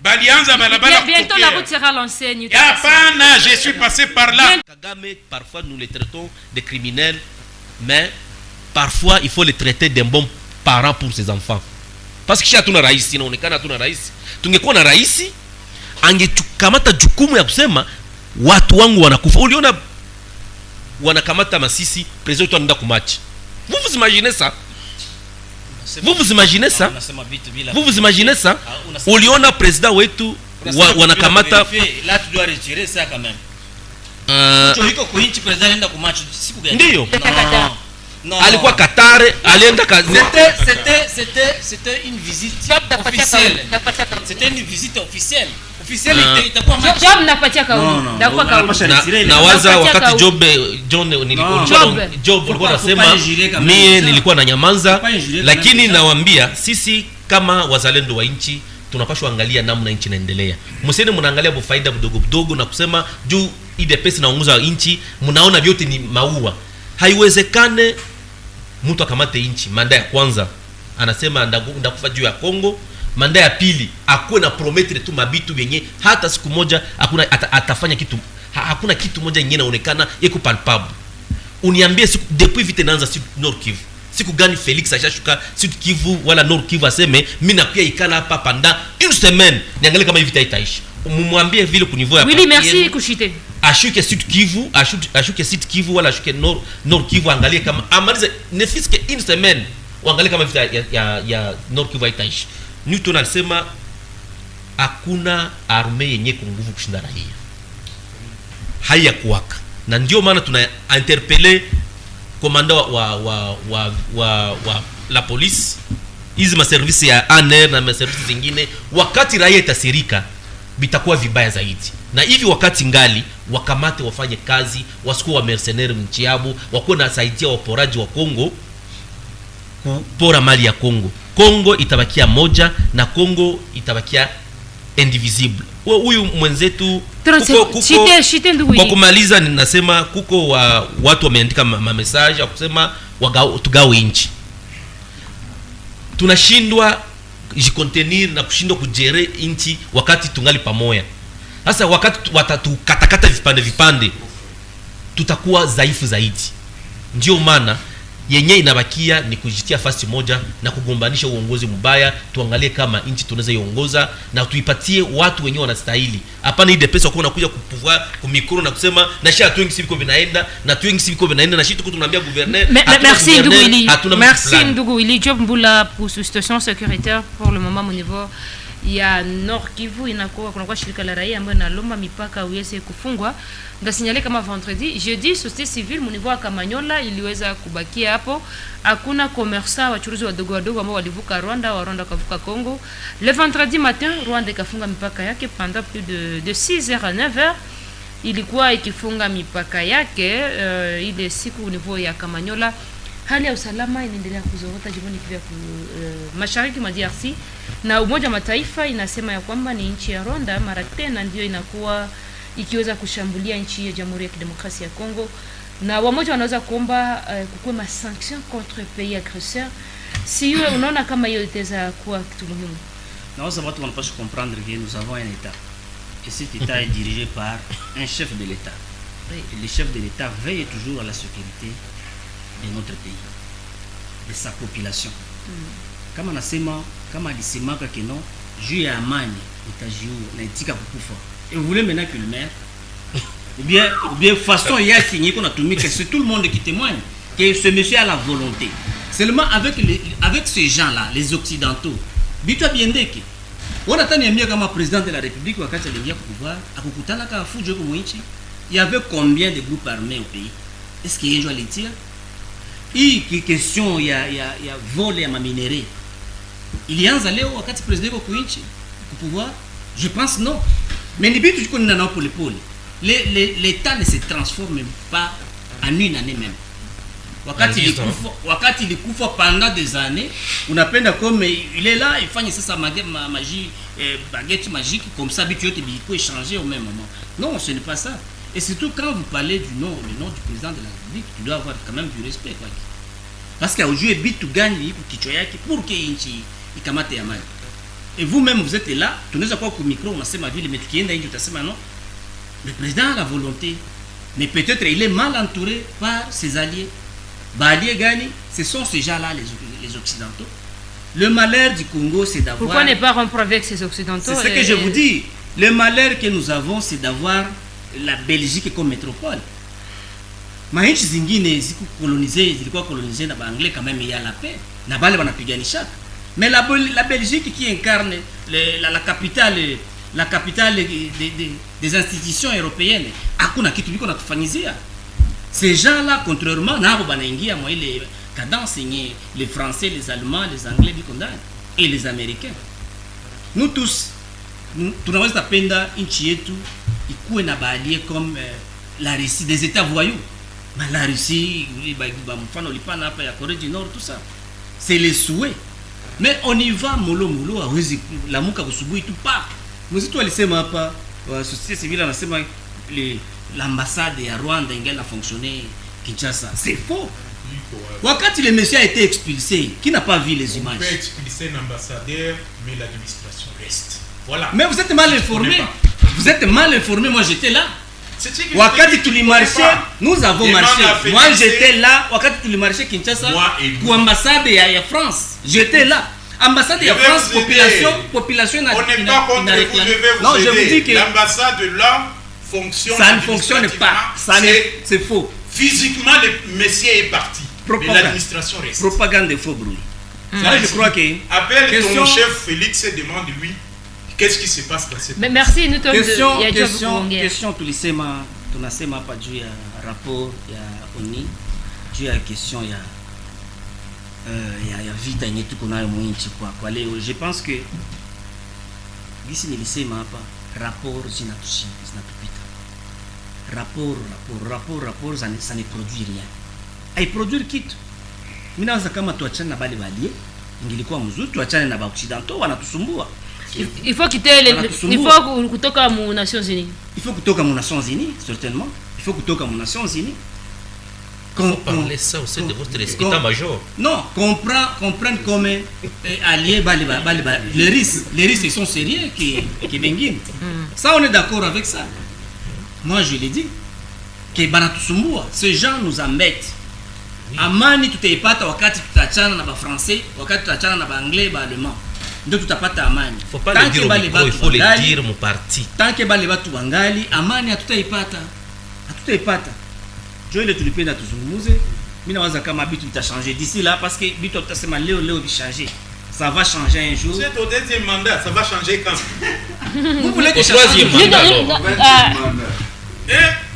Bientôt la route sera lancée. Je suis passé par là. Kagame, parfois nous les traitons de criminels, mais parfois il faut les traiter d'un bon parent pour ses enfants. Parce que si hatuna rais, inaonekana hatuna rais. Tungekuwa na rais, angekamata jukumu ya kusema watu wangu wanakufa. Uliona wanakamata Masisi, president wetu anaenda kumatch. Vous imaginez ça? Vous imaginez ça? Vous imaginez ça? Uliona president wetu wanakamata. Là tu dois retirer ça quand même. Choiko kuinchi president anaenda kumatch siku gani? Ndio. Non. Alikuwa Qatar, alienda kazi. C'était une visite officielle. C'était une visite officielle. Itakuwa match. Job napatia kauli. Ndakuwa kauli. Na waza wakati John alikuwa anasema mie nilikuwa na nyamanza, lakini nawaambia sisi kama wazalendo wa nchi tunapaswa angalia namna nchi inaendelea. Msiende mnaangalia faida vidogo na kusema juu IDPS naongoza nchi, mnaona vyote ni maua. Haiwezekane mtu akamate nchi manda ya kwanza anasema ndakufa juu ya Kongo, manda ya pili akuwe na promettre tu mabitu yenye hata siku moja hakuna atafanya kitu, hakuna kitu moja yenyewe inaonekana iko palpable. Uniambie siku depuis vite naanza si Nord Kivu siku gani Felix ashashuka Sud Kivu wala Nord Kivu aseme mimi nakuya ikala hapa pendant une semaine niangalie kama hivi itaisha. Mumwambie vile kunivyo ya Willy, merci kushite. Ashuke Sud Kivu, ashuke Sud Kivu wala ashuke Nord Kivu, angalie kama amalize nefiske une semaine, angalie kama vita ya Nord Kivu itaisha. Newton alisema hakuna arme yenye nguvu kushinda raia. Haya kuwaka. Na ndio maana tuna interpeller komanda wa la police, hizi maservisi ya ANR na maservisi zingine, wakati raia itasirika bitakuwa vibaya zaidi. Na hivi wakati ngali wakamate wafanye kazi, wasikuwa wa mercenaires mchiabu, wakuwa na saidia waporaji wa Kongo kupora mali ya Kongo. Kongo itabakia moja na Kongo itabakia indivisible. Huyu mwenzetu shite ndugu. Kwa kumaliza ninasema kuko watu wameandika message ya kusema tugawe nchi. Tunashindwa jikontenir na kushindwa kujere nchi wakati tungali pamoja. Sasa wakati watatukatakata vipande tutakuwa dhaifu zaidi. Ndio maana yenye inabakia ni kujitia fasi moja na kugombanisha uongozi mbaya. Tuangalie kama nchi tunaweza iongoza na tuipatie watu wenyewe wanastahili. Hapana ile pesa kwa unakuja kupuvua kumikuru na kusema na shia tu ngisi biko vinaenda na tu ngisi biko vinaenda na shito tunaambia gouverneur. Merci ndugu Willy. Merci ndugu Willy Job Mbula pour cette situation sécuritaire pour le moment au niveau ya Nord Kivu inakuwa kunakuwa shirika la raia ambayo inalomba mipaka uweze kufungwa. Ngasinyale kama vendredi, jeudi société civile mu niveau ya Kamanyola iliweza kubakia hapo. Hakuna commerçant wachuruzi wadogo wadogo ambao walivuka Rwanda, wa Rwanda kavuka Congo. Le vendredi matin, Rwanda ikafunga mipaka yake pendant plus de 6h à 9h. Ilikuwa ikifunga mipaka yake ile siku au niveau ya Kamanyola. Hali ya usalama inaendelea kuzorota jimboni Kivu mashariki mwa DRC, na Umoja wa Mataifa inasema ya kwamba ni nchi ya Rwanda mara tena ndio inakuwa ikiweza kushambulia nchi ya Jamhuri ya Kidemokrasia ya Kongo, na wamoja wanaweza kuomba kukuwe ma sanction contre pays agresseur. Si wewe unaona kama hiyo itaweza kuwa kitu muhimu? Na watu wanapaswa comprendre que nous avons un état et cet état est dirigé par un chef de l'état. Et le chef de l'état veille toujours à la sécurité de notre pays, de sa population. Kama nasema kama alisemaka keno juu ya amani utajiu na itika kukufa. Et vous voulez maintenant que le maire ou bien façon yake nyiko natumika, c'est tout le monde qui témoigne que ce monsieur a la volonté. Seulement avec ces gens-là, les occidentaux, bitu biendeke. Wana tani ya kama président de la République wakati aliingia kwa pouvoir, akukutana kama fujo kwa mwinchi. Il y avait combien de groupes armés au pays? Est-ce qu'il y a un jour à l'étir? Hii question ya vol ya maminere ilianza leo wakati president yuko kuinchi ku pouvoir? Je pense non. Mais ni bitu tukoni na pole pole. L'état ne se transforme pas en une année même. Wakati ilikufa pendant des années, unapenda comme il est là, il fait ça magie baguette magique comme ça bitu yote biko échanger au même moment. Non, ce n'est pas ça. Et surtout quand vous parlez du nom, le nom du président de la République, tu dois avoir quand même du respect quoi. Parce qu'aujourd'hui bit tu gagnes pour que inchi ikamate ya mali. Et vous-même vous êtes là, tu n'as pas au micro, on sait ma ville mais tu kienda inchi utasema non. Le président a la volonté, mais peut-être il est mal entouré par ses alliés. Alliés gagnent, ce sont ces gens-là les occidentaux. Le malheur du Congo c'est d'avoir. Pourquoi ne pas rompre avec ces occidentaux? C'est ce que je vous dis. Le malheur que nous avons c'est d'avoir la Belgique comme métropole. Mainchi zingine zilikuwa colonisées na Anglais, quand même il y a la paix. Na bale wanapiganisha. Mais la Belgique qui incarne la capitale des institutions européennes, hakuna kitu biko natufanyizia. Ces gens-là contrairement nabo banaingia moi les cadences les Français, les Allemands, les Anglais biko ndani et les Américains. Nous tous tunaweza penda nchi yetu ikuwe na baadie comme la Russie, des États voyous. Mais la Russie, mfano lipana hapa ya Corée du Nord, tout ça, c'est les souhaits. Mais on y va molo hawezi lamuka kusubuhi tu pa. Mzitu alisema hapa société civile anasema l'ambassade ya Rwanda ingena fonctionner Kinshasa. C'est faux. Wakati le monsieur a été expulsé, qui n'a pas vu les images? On peut expulser l'ambassadeur, mais l'administration reste. Voilà. Mais vous êtes mal informé. Vous êtes mal informé, moi j'étais là. C'est ce que je Wakati te dis, tulimarché, tu comprends pas. nous avons Demande marché. à Félix, Moi j'étais là, wakati tulimarché Kinshasa, Moi et vous. pour ambassade ya France. J'étais là. Ambassade Je ya vais France, vous aider. population On n'est pas contre vous, je vais vous Non, aider. je vous dis que L'ambassade là fonctionne. ça ne fonctionne pas. C'est faux. Physiquement, le monsieur est parti. Mais Propagande. l'administration reste. Propagande de faux bruit. Moi je crois que Appelle Question- ton chef Félix et demande-lui qu'est-ce qui se passe dans cette. Mais merci nous sommes question tulisema tunasema hapa juu ya rapport ya ONU juu ya question ya vita yenye tuko nayo mwinchi kwa leo. Je pense que gisi nilisema hapa rapport zinatupita. Rapport ça ne produit rien. Ai produire kitu. Mimi naanza kama tuachane na bali balie ingilikuwa mzuri, tuachane na Occidentaux wanatusumbua. Il faut quitter les, il faut kutoka mu Nations Unies. Il faut kutoka mu Nations Unies certainement. Il faut kutoka mu Nations Unies. Parlez ça aussi de votre état-major. Non, comprendre comme alliés les risques ils sont sérieux qui bengine. Ça on est d'accord avec ça. Moi je l'ai dit que banatusumbua, ces gens nous embêtent. Amani tutaipata wakati tutachana na ba français, wakati tutachana na ba anglais, ba allemand. Ndio tutapata amani. Faut pas le dire au micro, il faut le dire mon parti. Tant que bale batu bangali, amani hatutaipata. Jo ile tulipenda tuzungumuze. Mimi nawaza kama bitu itachanger d'ici là parce que bitu tutasema leo changer. Ça va changer un jour. Vous êtes au deuxième mandat, ça va changer quand? Vous voulez que Au troisième mandat alors.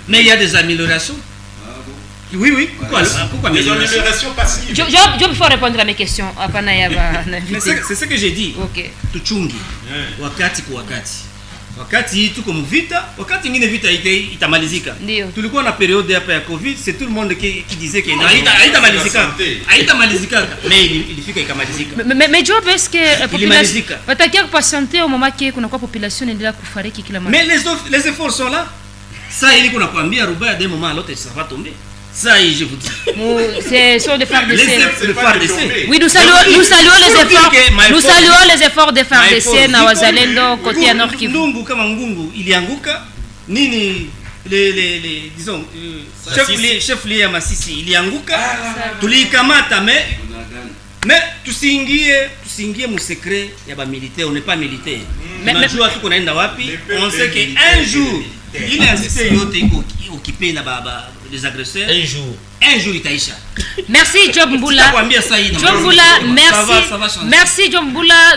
Mais il y a des améliorations. Oui. Pourquoi Les améliorations passives. Je peux répondre à mes questions. C'est ce que j'ai dit. Ok. Tuchungi. Wakati kwa wakati. Wakati tuko mvita, wakati ingine vita itamalizika. Ndio. Tulikuwa na periode hapa ya Covid, c'est tout le monde qui disait que haitamalizika. Mais ilifika ikamalizika. Mais Job, est-ce que population watakia patienter au moment que kuna kwa population endelea kufariki kila mara? Mais les efforts sont là. Ça il kuna kwambia Ruba des moments l'autre ça va tomber. Ça je vous dis. C'est sur les FARDC. Les FARDC. Oui, nous saluons les efforts des FARDC na wazalendo côté ya Nord Kivu. Ngungu kama ngungu ilianguka nini les disons chef lié ya Masisi ilianguka tulikamata mais tusiingie mu secret ya ba militaire, on n'est pas militaire. Mais jour tuko naenda wapi? On sait que un jour ile entité yote iko occupé na les agresseurs. Un jour itaisha. Merci Job Mboula. Job Mboula, merci. Merci Job Mboula.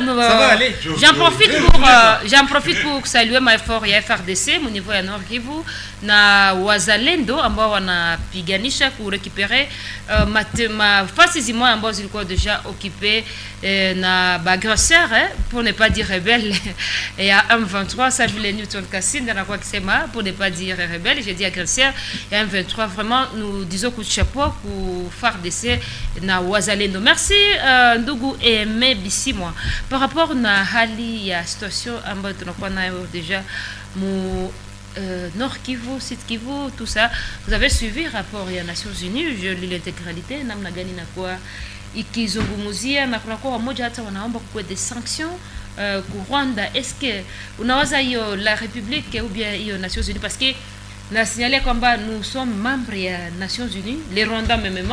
J'en profite pour saluer ma effort ya FRDC au niveau ya Nord Kivu na wazalendo ambao wanapiganisha ku récupérer mafasi zimoja ambao zilikuwa déjà occupé na bagresseur pour ne pas dire rebelle et à M23 ça vile Newton Kassine na kwa kisema pour ne pas dire rebelle, j'ai dit agresseur et M23 vraiment nous disons coup de chapeau pour FARDC na wazalendo. Merci ndugu Aimé Bisimwa par rapport na hali ya situation ambayo tunakuwa nayo déjà mu Nord Kivu, Sud Kivu, tout ça. Vous avez suivi le rapport des Nations Unies, je lis l'intégralité, namna gani na kwa ikizungumzia na kuna kwa moja hata wanaomba kuwe des sanctions ku Rwanda. Est-ce que unawaza hiyo la République ou bien hiyo Nations Unies parce que na signalé kwamba nous sommes membres des Nations Unies, les Rwandais même,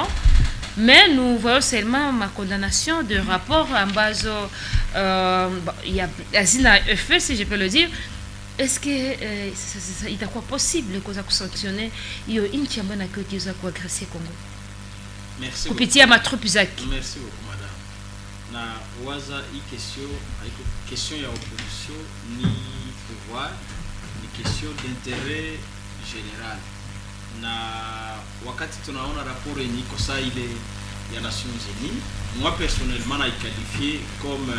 mais nous voyons seulement ma condamnation de rapport ambazo il y a azina effet si je peux le dire. Est-ce que itakuwa possible kuweza kusanctionner hiyo nchi ambayo inakiweza kuagresia Kongo? Merci. Kupitia matrupi zake. Merci beaucoup madame. Na waza hii question ya opposition ni pouvoir, ni question d'intérêt général. Na wakati tunaona rapport yenye iko saa ile ya Nations Unies, moi personnellement na qualifié comme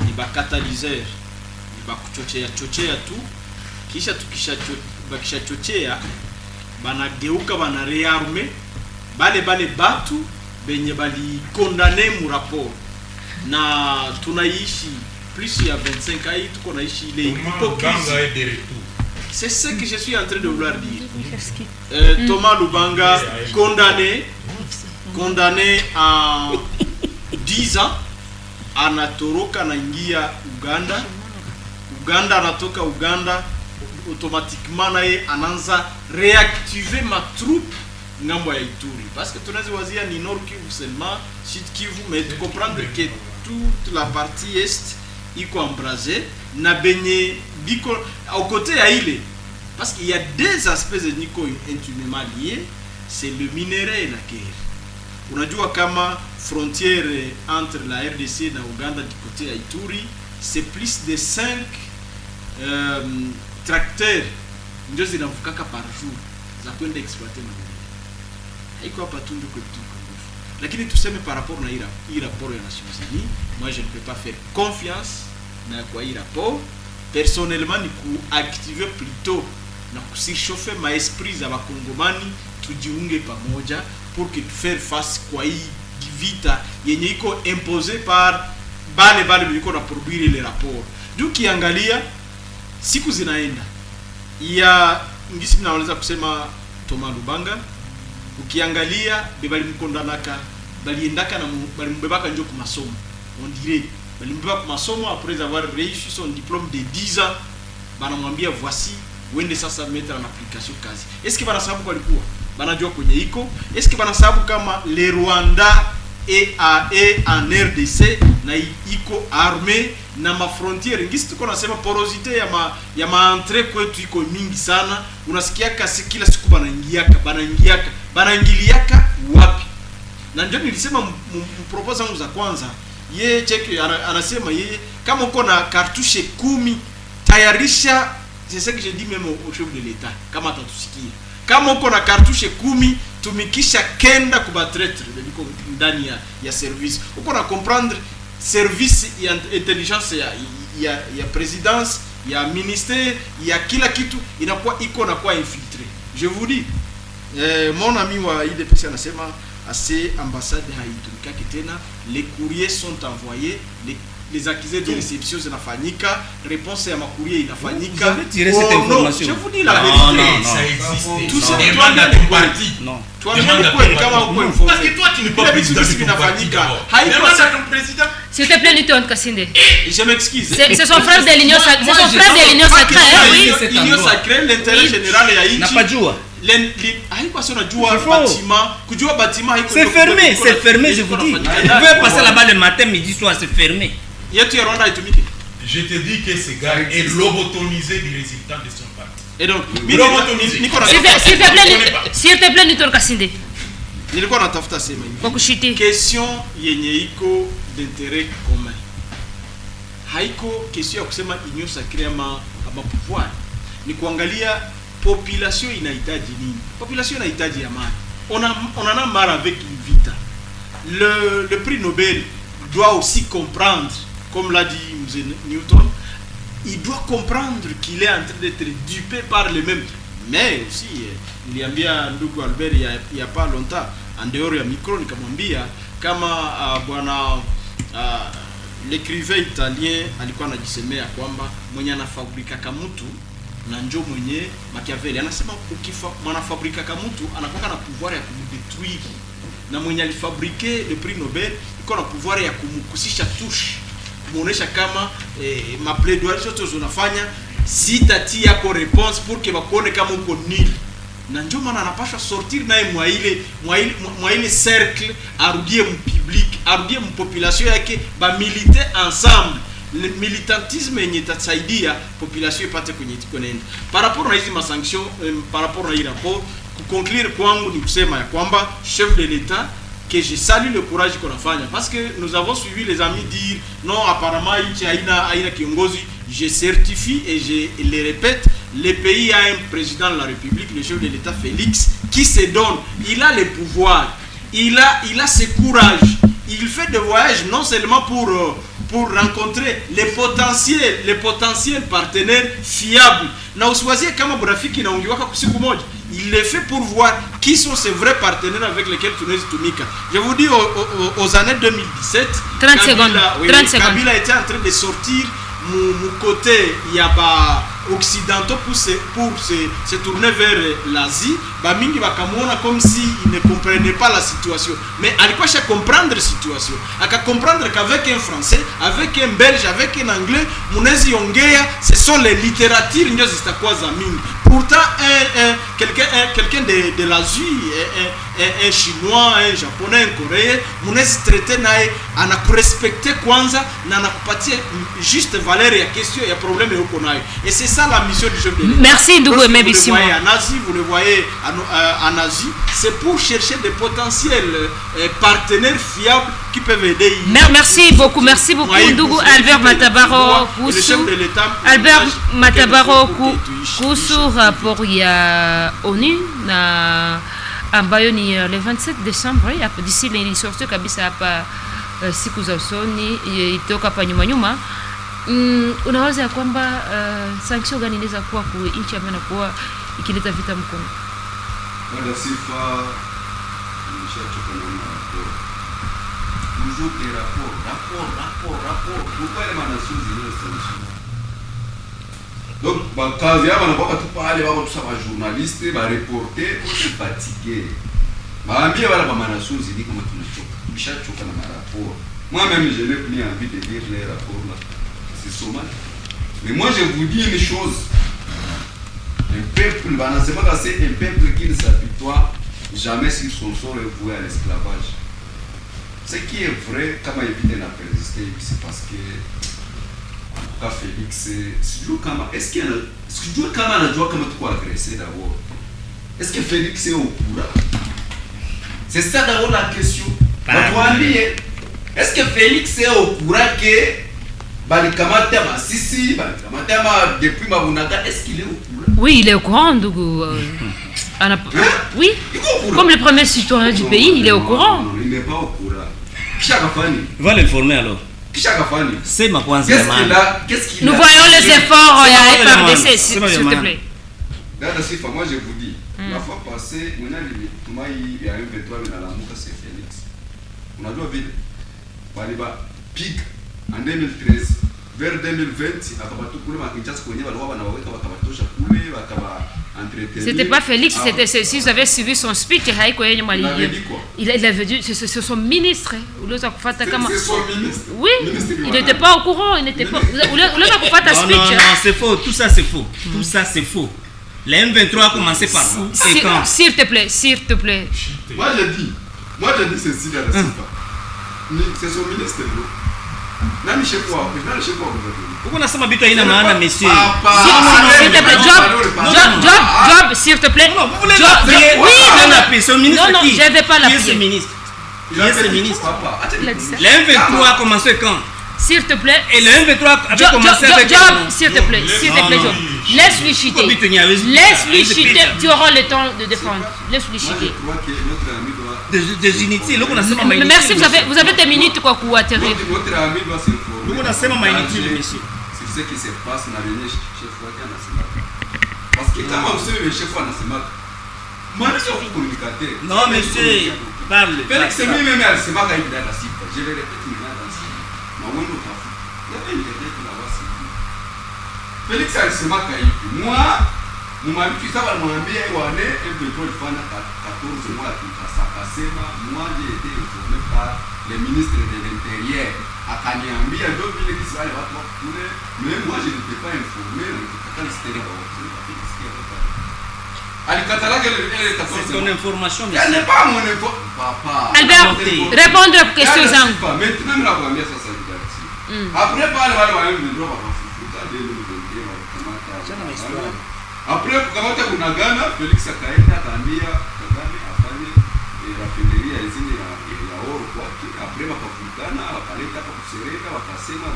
ni ba catalyseur, ni ba kuchochea tu, kisha bakishachochea banageuka bana rearme bale batu benye bali condamné mu rapport. Na tunaishi plus ya 25 ans tuko naishi ile hypocrisie. C'est ce que je suis en train de vouloir dire. Thomas Lubanga condamné à 10 ans, anatoroka naingia Uganda, anatoka Uganda, automatiquement naye anaanza réactiver ma troupe ngambo ya Ituri, parce que tunaweza wazia ni Nord Kivu seulement, Sud Kivu, mais tu comprendre que toute la partie est iko embrasée na benye biko au côté ya ile, parce qu'il y a deux aspects zeniko intimement liés, c'est le minerai et la guerre. Unajua kama frontière entre la RDC na Uganda du côté ya Ituri, c'est plus de 5 tracteurs ndio zinavukaka par jour za kwenda exploiter madini. Haiko hapa tu ndio kwetu. Lakini tuseme par rapport na hii rapport ya Nations Unies, moi je ne peux pas faire confiance na kwa hii rapport. Personnellement ni kuactiver plutôt na kusishofe maesprit za bakongomani tujiunge pamoja pour que faire face kwa hii vita yenye iko imposé par bale biliko na produire les rapports. Du kiangalia siku zinaenda ya ngisi mnaweza kusema Thomas Lubanga, ukiangalia bebali mkondanaka baliendaka na balimbebaka njo ku masomo, on dirait balimbeba ku masomo après avoir réussi son diplôme de 10 ans, banamwambia voici wende sasa mettre en application kazi. Est-ce que bana sababu walikuwa banajua kwenye iko? Est-ce que bana sababu kama le Rwanda et en RDC na iko armé na ma frontière ngisi tuko nasema porosité ya ma entrée kwetu iko mingi sana, unasikia kasi kila siku banaingiliaka wapi? Na ndio nilisema mpropose wangu za kwanza, yeye cheki anasema yeye kama uko na cartouche 10 tayarisha, c'est ce que je dis même au chef de l'État kama atatusikia, kama uko na cartouche 10 tumikisha kenda kubatretre biko ndani ya service, uko na comprendre service ya intelligence ya présidence ya ministère ya kila kitu inakuwa iko na kwa infiltré. Je vous dis mon ami wa IDPC anasema assez ambassade haitumikake tena, les courriers sont envoyés, les accusés de réception zinafanyika, réponse ya macourrier inafanyika. Vous avez tiré cette information? Je vous dis la vérité. Non, ça existe. Tout ça demande à ton parti. Non. Demande à ton parti. Parce que toi, tu n'es pas président de ton parti d'abord. Demande à ton président. S'il te plaît, Newton Kassinde. Je m'excuse. C'est son frère de l'Union sacrée. C'est son frère de l'Union sacrée, oui. L'Union sacrée, l'intérêt général ya inchi. N'a pas de joie. C'est fermé, je vous dis. Vous pouvez passer là-bas le matin, midi, soir, c'est fermé. Je te dis que ce gars est lobotomisé du résultat de son parti. Et donc, s'il te plaît, Newton Kassinde. Nilikuwa natafuta sema hivi. Kwa kushiti. Question yenye iko d'intérêt commun. Haiko question ya kusema union sacrée ama pouvoir. Ni kuangalia population inahitaji nini? Population inahitaji amani. On en a marre avec une vita. Le prix Nobel doit aussi comprendre, comme l'a dit M. Newton, il doit comprendre qu'il est en train d'être dupé par les mêmes. Mais aussi, niliambia ndugu Albert il y a pas longtemps, en dehors ya micro, nikamwambia kama bwana l'écrivain italien alikuwa anajisemea kwamba mwenye anafabrika kamutu na njo mwenye Machiavelli anasema ukifa mwanafabrika kamutu anakuwa na pouvoir ya kumdetruire, na mwenye alifabrike le prix Nobel iko na pouvoir ya kumkusisha touche, kumuonesha kama maplaidoyer zote unafanya sitati yako réponse pour que bakone kama uko nil, na ndio maana anapaswa sortir naye mwa ile cercle, arudie public, arudie population yake, ba militer ensemble. Le militantisme yenye tatsaidia population ipate kwenye tikonaenda. Par rapport na hizi masanction, par rapport na hii rapport, kuconclure kwangu ni kusema ya kwamba chef de l'État que je salue le courage qu'on a fait, parce que nous avons suivi les amis dire non, apparemment il y a kiongozi. Je certifie et je le répète, le pays a un président de la République, le chef de l'État Félix, qui se donne, il a le pouvoir, il a ce courage, il fait des voyages non seulement pour rencontrer les potentiels partenaires fiables. Na usiwazie kama burafiki na ungiwaka kusiku moja. Il le fait pour voir qui sont ces vrais partenaires avec lesquels tu nous tumika. Je vous dis aux années 2017, 30 secondes. Kabila était en train de sortir mon côté yaba occidentaux pour se tourner vers l'Asie, bamingi bakamwona comme si il ne comprenait pas la situation, mais alikuwa sha comprendre situation, aka comprendre qu'avec un français, avec un belge, avec un anglais munezi ongea, ce sont les littératures ndio zitakuwa za mingi. Pourtant quelqu'un de l'Asie, un chinois, un japonais, un coréen, munezi traiter naye anakurespecter kwanza na anakupatia juste valeur ya question ya problème yoko nayo. Et c'est ça la mission du chef de l'État. Merci Ndugu Emebe Simon. En Asie, vous le voyez en Asie, c'est pour chercher des potentiels partenaires fiables qui peuvent aider. Merci beaucoup Ndugu Albert Matabaro Kusu. Albert Matabaro Kusu rapport ya ONU na ambayo ni le 27 décembre hapo d'ici l'ilisorte kabisa hapa siku za usoni itoka hapa nyuma. Unaweza kwamba sanction gani inaweza kuwa kwa nchi ambayo inakuwa ikileta vita Mkongo? Wala sifa nishachoka na rapport. Toujours des rapports. Pourquoi les manations zile sanction? Donc bakazi yaba na baka tu pale baba tu sama journaliste, ba reporter, on est fatigué. Baambie wala ba manations zile kama tunachoka. Nishachoka na rapport. Moi-même je n'ai plus envie de lire les rapports là. C'est sommage. Mais moi je vous dis une chose. Un peuple, c'est un peuple qui ne s'apitoie jamais sur son sort et voué à l'esclavage. Ce qui est vrai, comme éviter la persister, c'est parce que en tout cas Félix, est-ce que Dieu quand même a joué comme tu agressé d'abord? Est-ce que Félix est au courant? C'est ça d'abord la question. Est-ce que Félix est au courant que balikamata Masisi, balikamata depuis Mabunaka, est-ce qu'il est au courant? Oui, il est au courant, Ndugu. Oui, comme le premier citoyen du pays, il est au courant. Non, il n'est pas au courant. Kishakafani. Va l'informer alors. Kishakafani. C'est ma kwanza. Qu'est-ce qu'il a? Nous voyons les efforts à FRDC, s'il te plaît. Dada Sifa, moi je vous dis, la fois passée, il y a un V3 c'est Félix. On a dû vite. Baliba pic en 2013 vers 2020 c'était pas Félix, c'était si vous avez suivi son speech, il avait dit c'est son ministre. C'est son ministre. Oui, il n'était pas au courant, il n'était pas. Non, c'est faux, tout ça c'est faux. Tout ça c'est faux. Le M23 a commencé par où et quand? S'il te plaît. Moi je dis ceci dans la Sifa. C'est son ministre. Nani chef wa Pourquoi on a ça m'habite à une main, monsieur? S'il te plaît, Job, s'il te plaît. Non, vous voulez l'appuyer? Oui, son ministre. Non, je ne vais pas l'appuyer. Qui est ce ministre? Le M23 a commencé quand? S'il te plaît. Et le M23 avait commencé avec Job, s'il te plaît, Job. Laisse-lui chuter. Tu auras le temps de défendre. Laisse-lui chuter. Des unités. Merci, vous avez des minutes quoi pour atterrir. Notre ami doit s'informer. Monsieur. C'est ce qui se passe dans le chef parce que quand vous savez le chef wa nasema moi je suis communicateur. Non monsieur, parle. Félix c'est lui-même alisema quand il est dans la cible. Je le répète maintenant dans la cible. Mawendo tafu. Il y avait une idée que la voici. Félix alisema quand il moi mumamiki saba mwambie wane petrol fana 14 mois akasema moi j'ai été informé par le ministre de l'Intérieur akaniambia ndio vile kisi wale watu wa kule mais moi je n'étais pas informé quand c'était là alikatala ile 14 c'est ton information mais elle n'est pas mon info papa Albert répondre aux questions maintenant mimi nakwambia sasa didacti après pale wale wale ndio wakafuta dele ndio wakamata après kukamata kunagana Felix akaenda akaambia Kagame afanye raffinerie ya zile ya oro kwake après wakafutana wakaleta hapa kusereka wakasema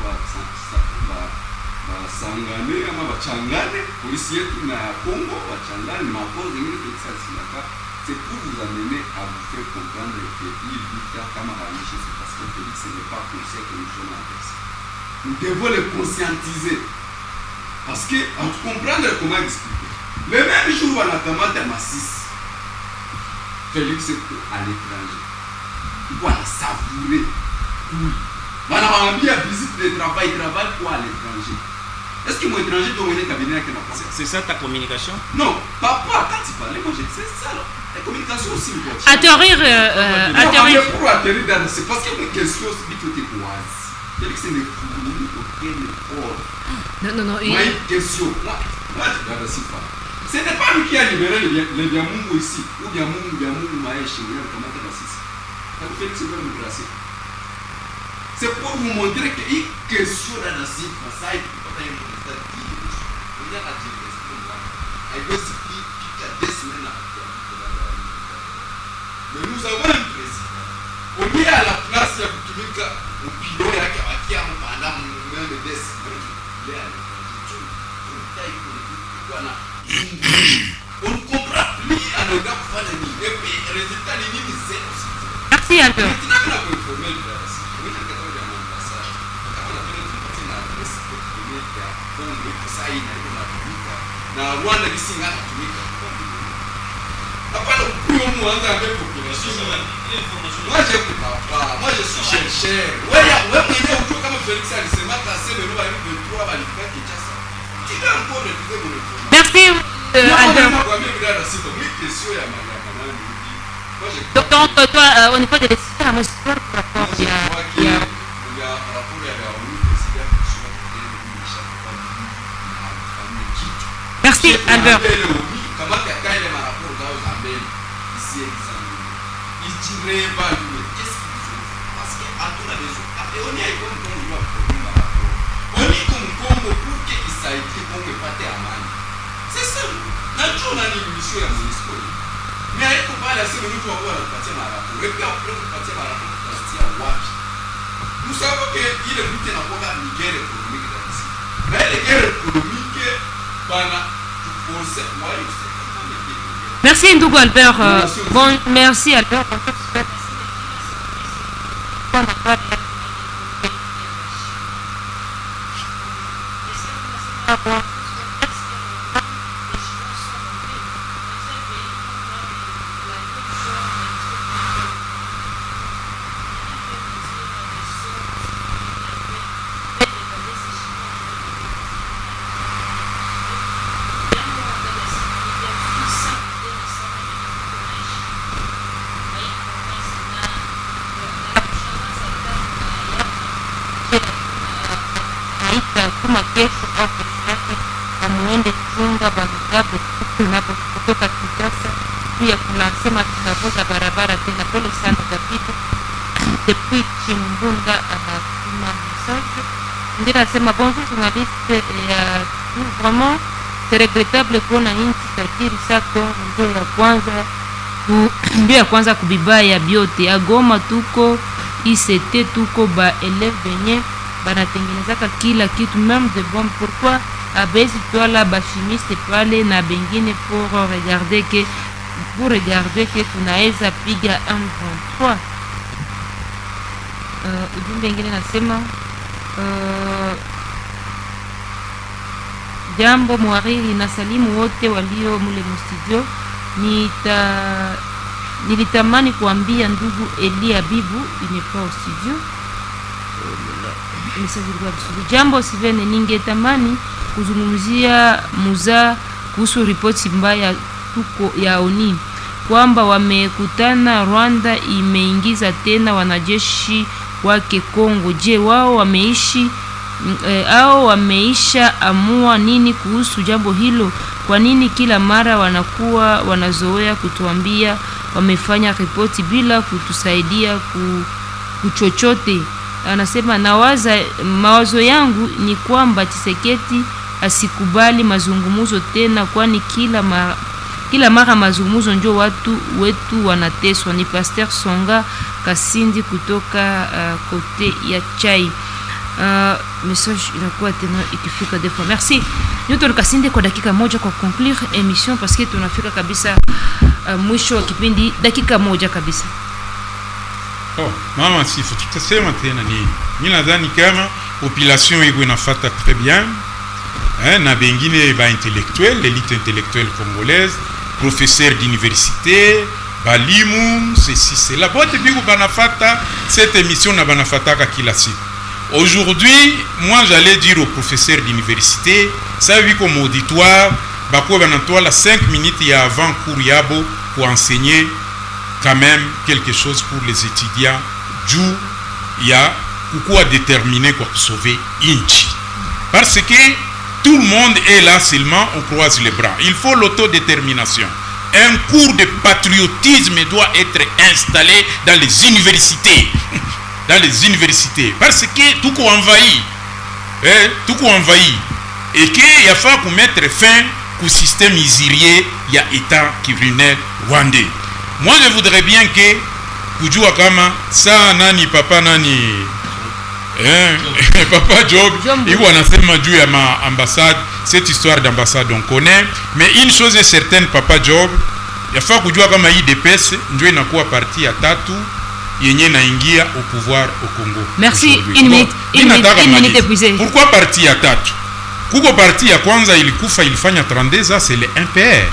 basangane ama bachangane polisi yetu na Congo bachangane makosa zingine Felix alisinaka c'est pour vous amener à vous faire comprendre que il vita kama haishi c'est parce que Felix n'est pas conscient que nous sommes en guerre. Nous devons le conscientiser parce que à comprendre comment expliquer. Le même jour, on a commencé à Massis. Félix est à l'étranger. Il doit la savourer. On a envie à visiter le travail, quoi à l'étranger. Est-ce que mon étranger doit venir cabinet avec la C'est ça ta communication? Non, papa, quand tu parler, moi je disais ça. La communication aussi, atterrir pour atterrir dans c'est parce que mes questions c'est vite côté quasi. C'est que c'est les couleurs auquel les corps. Non. Moi une question, moi je regarde ça pas. Ce n'est pas lui qui a libéré les Biamungu ici, ou Biamungu Maïchi, ou comment tu vas ici. Ça vous fait que c'est pas une grâce. C'est pour vous montrer qu'une question dans la cible, ça il faut pas y avoir de stade. Il y a la question là. Il veut se dire qu'il y a des semaines à mais nous avons un président. On est à la place de Kutumika, au pilon et à Kabakia, pendant même des semaines. Il est à l'étranger. On ne comprend plus à nos gars pour faire des lignes. Et puis, le résultat, les lignes, c'est aussi. Merci Albert. Na Rwanda bisinga kutumika. Hapana kuyo mwanza avec population. Moi je suis chercheur. Wewe mwenyewe uko kama Felix alisema kase leo ba 23 balifika Kinshasa. Tika encore le disait mon. Merci Albert. Donc toi au niveau de l'histoire, moi je crois que rapport il y a Merci Albert. Nous savons qu'il est venu dans une guerre économique ici. Mais les guerres économiques, merci Ndougou Albert. Bon, merci Albert. Amuende chunga Bagabe kutoka Kinshasa pia kunasema tunavuza barabara tena. Pole sana David depuis Chimbunda anatuma message ndio nasema bonjour journaliste vraiment c'est regrettable kuona nchi tajiri sako ndio ya kwanza kubibaya biote agoma tuko ICT tuko ba élève benye banatengenezaka kila kitu même de bombe. Pourquoi abezi twala bachimiste pale na bengine pour regarder que tunaweza piga M23. Ujumbe ngine nasema jambo mwariri na salimu wote walio mule mstudio. Nilitamani kuambia ndugu Elia Bibu imepa au studio jambo Sivene, ningetamani kuzungumzia muza kuhusu ripoti mbaya tuko ya ONU kwamba wamekutana Rwanda imeingiza tena wanajeshi wake Kongo. Je, wao wameisha amua nini kuhusu jambo hilo? Kwa nini kila mara wanakuwa wanazoea kutuambia wamefanya ripoti bila kutusaidia kuchochote? Anasema mawazo yangu ni kwamba Tshisekedi asikubali mazungumzo tena, kwani kila mara mazungumzo ndio watu wetu wanateswa. Ni Pasteur Songa Kasindi kutoka kote ya Chai. Message inakuwa tena ikifika des fois. Merci. Nyoto Kasindi kwa dakika moja kwa conclure émission parce que tunafika kabisa mwisho wa kipindi, dakika moja kabisa. Mama sifu tutasema tena nini? Mimi nadhani kama population iko inafuata très bien. Na bengine ba intellectuel, l'élite intellectuelle congolaise, professeur d'université, balimu, ceci cela. Bote bigo banafata cette émission na banafataka kila siku. Aujourd'hui, moi j'allais dire aux professeurs d'université, ça vu comme auditoire, bakuwa banatola 5 minutes ya avant cours yabo pour enseigner quand même quelque chose pour les étudiants juu ya kukuwa déterminé kwa sauver inchi, parce que tout le monde est là, seulement on croise les bras. Il faut l'autodétermination. Un cours de patriotisme doit être installé dans les universités. Dans les universités. Parce que tout qu'on envahit. Et qu'il y a fallu mettre fin au système isirien, il y a État qui venait rwandais. Moi je voudrais bien que kujua kama saa nani papa nani Papa Job, il y a juu ya ma ambassade, cette histoire d'ambassade on connaît, mais une chose est certaine, Papa Job, il faut kujua kama hii DPS ndio inakuwa parti ya tatu yenye naingia au pouvoir au Congo. Merci, une minute épuisée. Pourquoi parti ya tatu? Kuko parti ya kwanza ilikufa ilifanya 32 ans, c'est le MPR.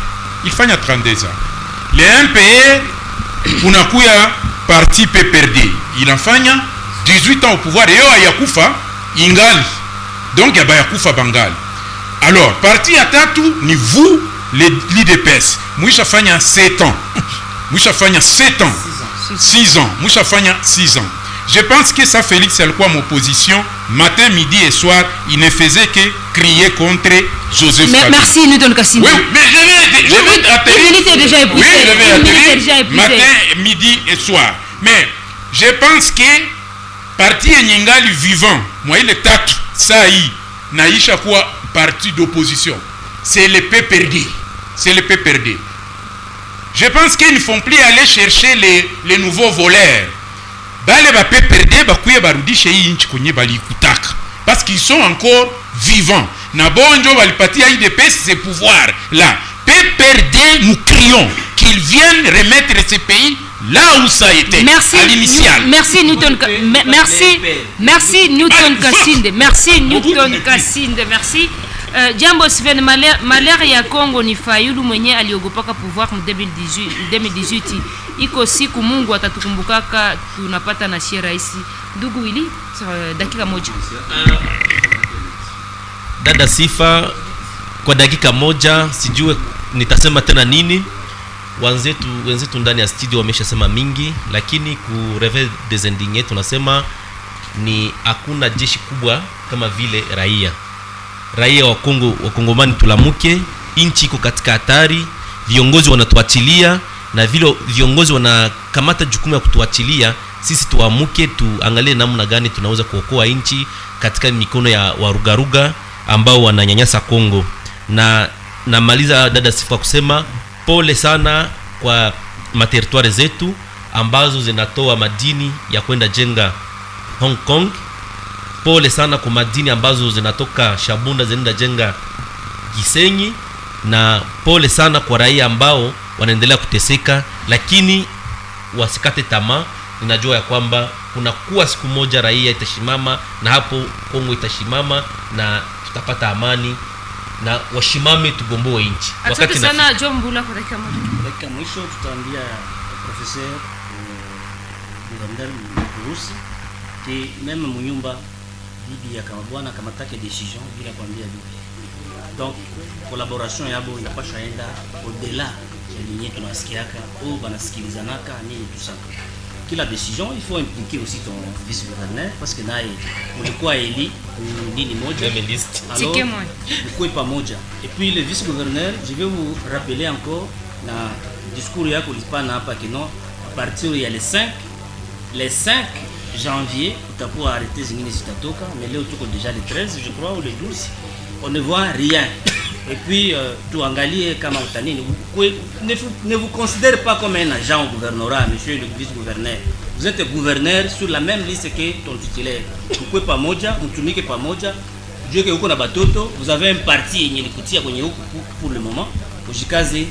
Ilifanya 32 ans. Le MPR kunakuya parti PPRD. Inafanya 18 ans au pouvoir et yo yakufa ingali. Donc yaba yakufa bangali. Alors, parti ya tatu ni vous l'IDPS. Mwisha fanya 7 ans. Mwisha fanya 7 ans. 6 ans. Mwisha fanya 6 ans. Je pense que ça, Félix, c'est quoi mon position. Matin, midi et soir, il ne faisait que crier contre Joseph Kabila. Merci, Newton Kassinde. Oui, mais je vais atterrir. Une minute est déjà épuisée. Oui, je vais atterrir matin, midi et soir. Mais je pense que parti Nyengali vivant, moi il est tatu, ça y naisha quoi parti d'opposition. C'est le PPRD. C'est le PPRD. Je pense qu'ils ne font plus aller chercher les nouveaux voleurs. Bale ba PPRD bakuye barudishe hii nchi kwenye balikutaka parce qu'ils sont encore vivants. Na bonjo balipatia IDPS ces pouvoirs là. PPRD, nous crions qu'ils viennent remettre ce pays là où ça a été. Merci, à l'initial. Merci Newton. Merci Newton Kassinde. Merci Newton Kassinde. Merci. Jambo Sven, malheur ya Kongo ni Fayulu mwenye aliogopaka pouvoir mu 2018. Iko siku Mungu atatukumbukaka, tunapata na shia raisi. Ndugu Willy, dakika moja. Dada Sifa, kwa dakika moja sijue nitasema tena nini. Wenzetu ndani ya studio wameshasema mingi, lakini ku Réveil des Indignés tunasema ni hakuna jeshi kubwa kama vile raia wa Kongo, wakongomani tulamuke, inchi iko katika hatari, viongozi wanatuachilia na vile viongozi wanakamata jukumu ya kutuachilia, sisi tuamuke, tuangalie namna gani tunaweza kuokoa inchi katika mikono ya warugaruga ambao wananyanyasa Kongo. Na namaliza dada Sifa kusema pole sana kwa materitoire zetu ambazo zinatoa madini ya kwenda jenga Hong Kong. Pole sana kwa madini ambazo zinatoka Shabunda zinaenda jenga Gisenyi, na pole sana kwa raia ambao wanaendelea kuteseka, lakini wasikate tamaa. Ninajua ya kwamba kuna kuwa siku moja raia itashimama, na hapo Kongo itashimama na tutapata amani, na washimame tugomboe nchi. Wakati sana Jombula kwa dakika moja. Dakika mwisho tutaambia professeur gouverneur Mkurusi que même munyumba bibi ya kama bwana kama take decision bila kuambia bibi. Donc collaboration yabo inapasha enda au-delà ya nini tunasikiaka au banasikilizanaka nini tusaka. Kila décision il faut impliquer aussi ton vice-gouverneur parce que naye mulikuwa eli nini moja alors mkwe pamoja. Et puis le vice-gouverneur, je vais vous rappeler encore na discours yako lipana hapa kino à partir ya le 5 janvier utakuwa arrêté zingine zitatoka, mais leo tuko déjà le 13 je crois ou le 12, on ne voit rien. Et puis tuangalie kama utanini, ne vous considérez pas comme un agent au gouvernorat, monsieur le vice-gouverneur. Vous êtes gouverneur sur la même liste que ton titulaire. Mkwe pamoja, mtumike pamoja. Dieu que uko na batoto, vous avez un parti yenye likutia kwenye huku pour le moment. Ujikaze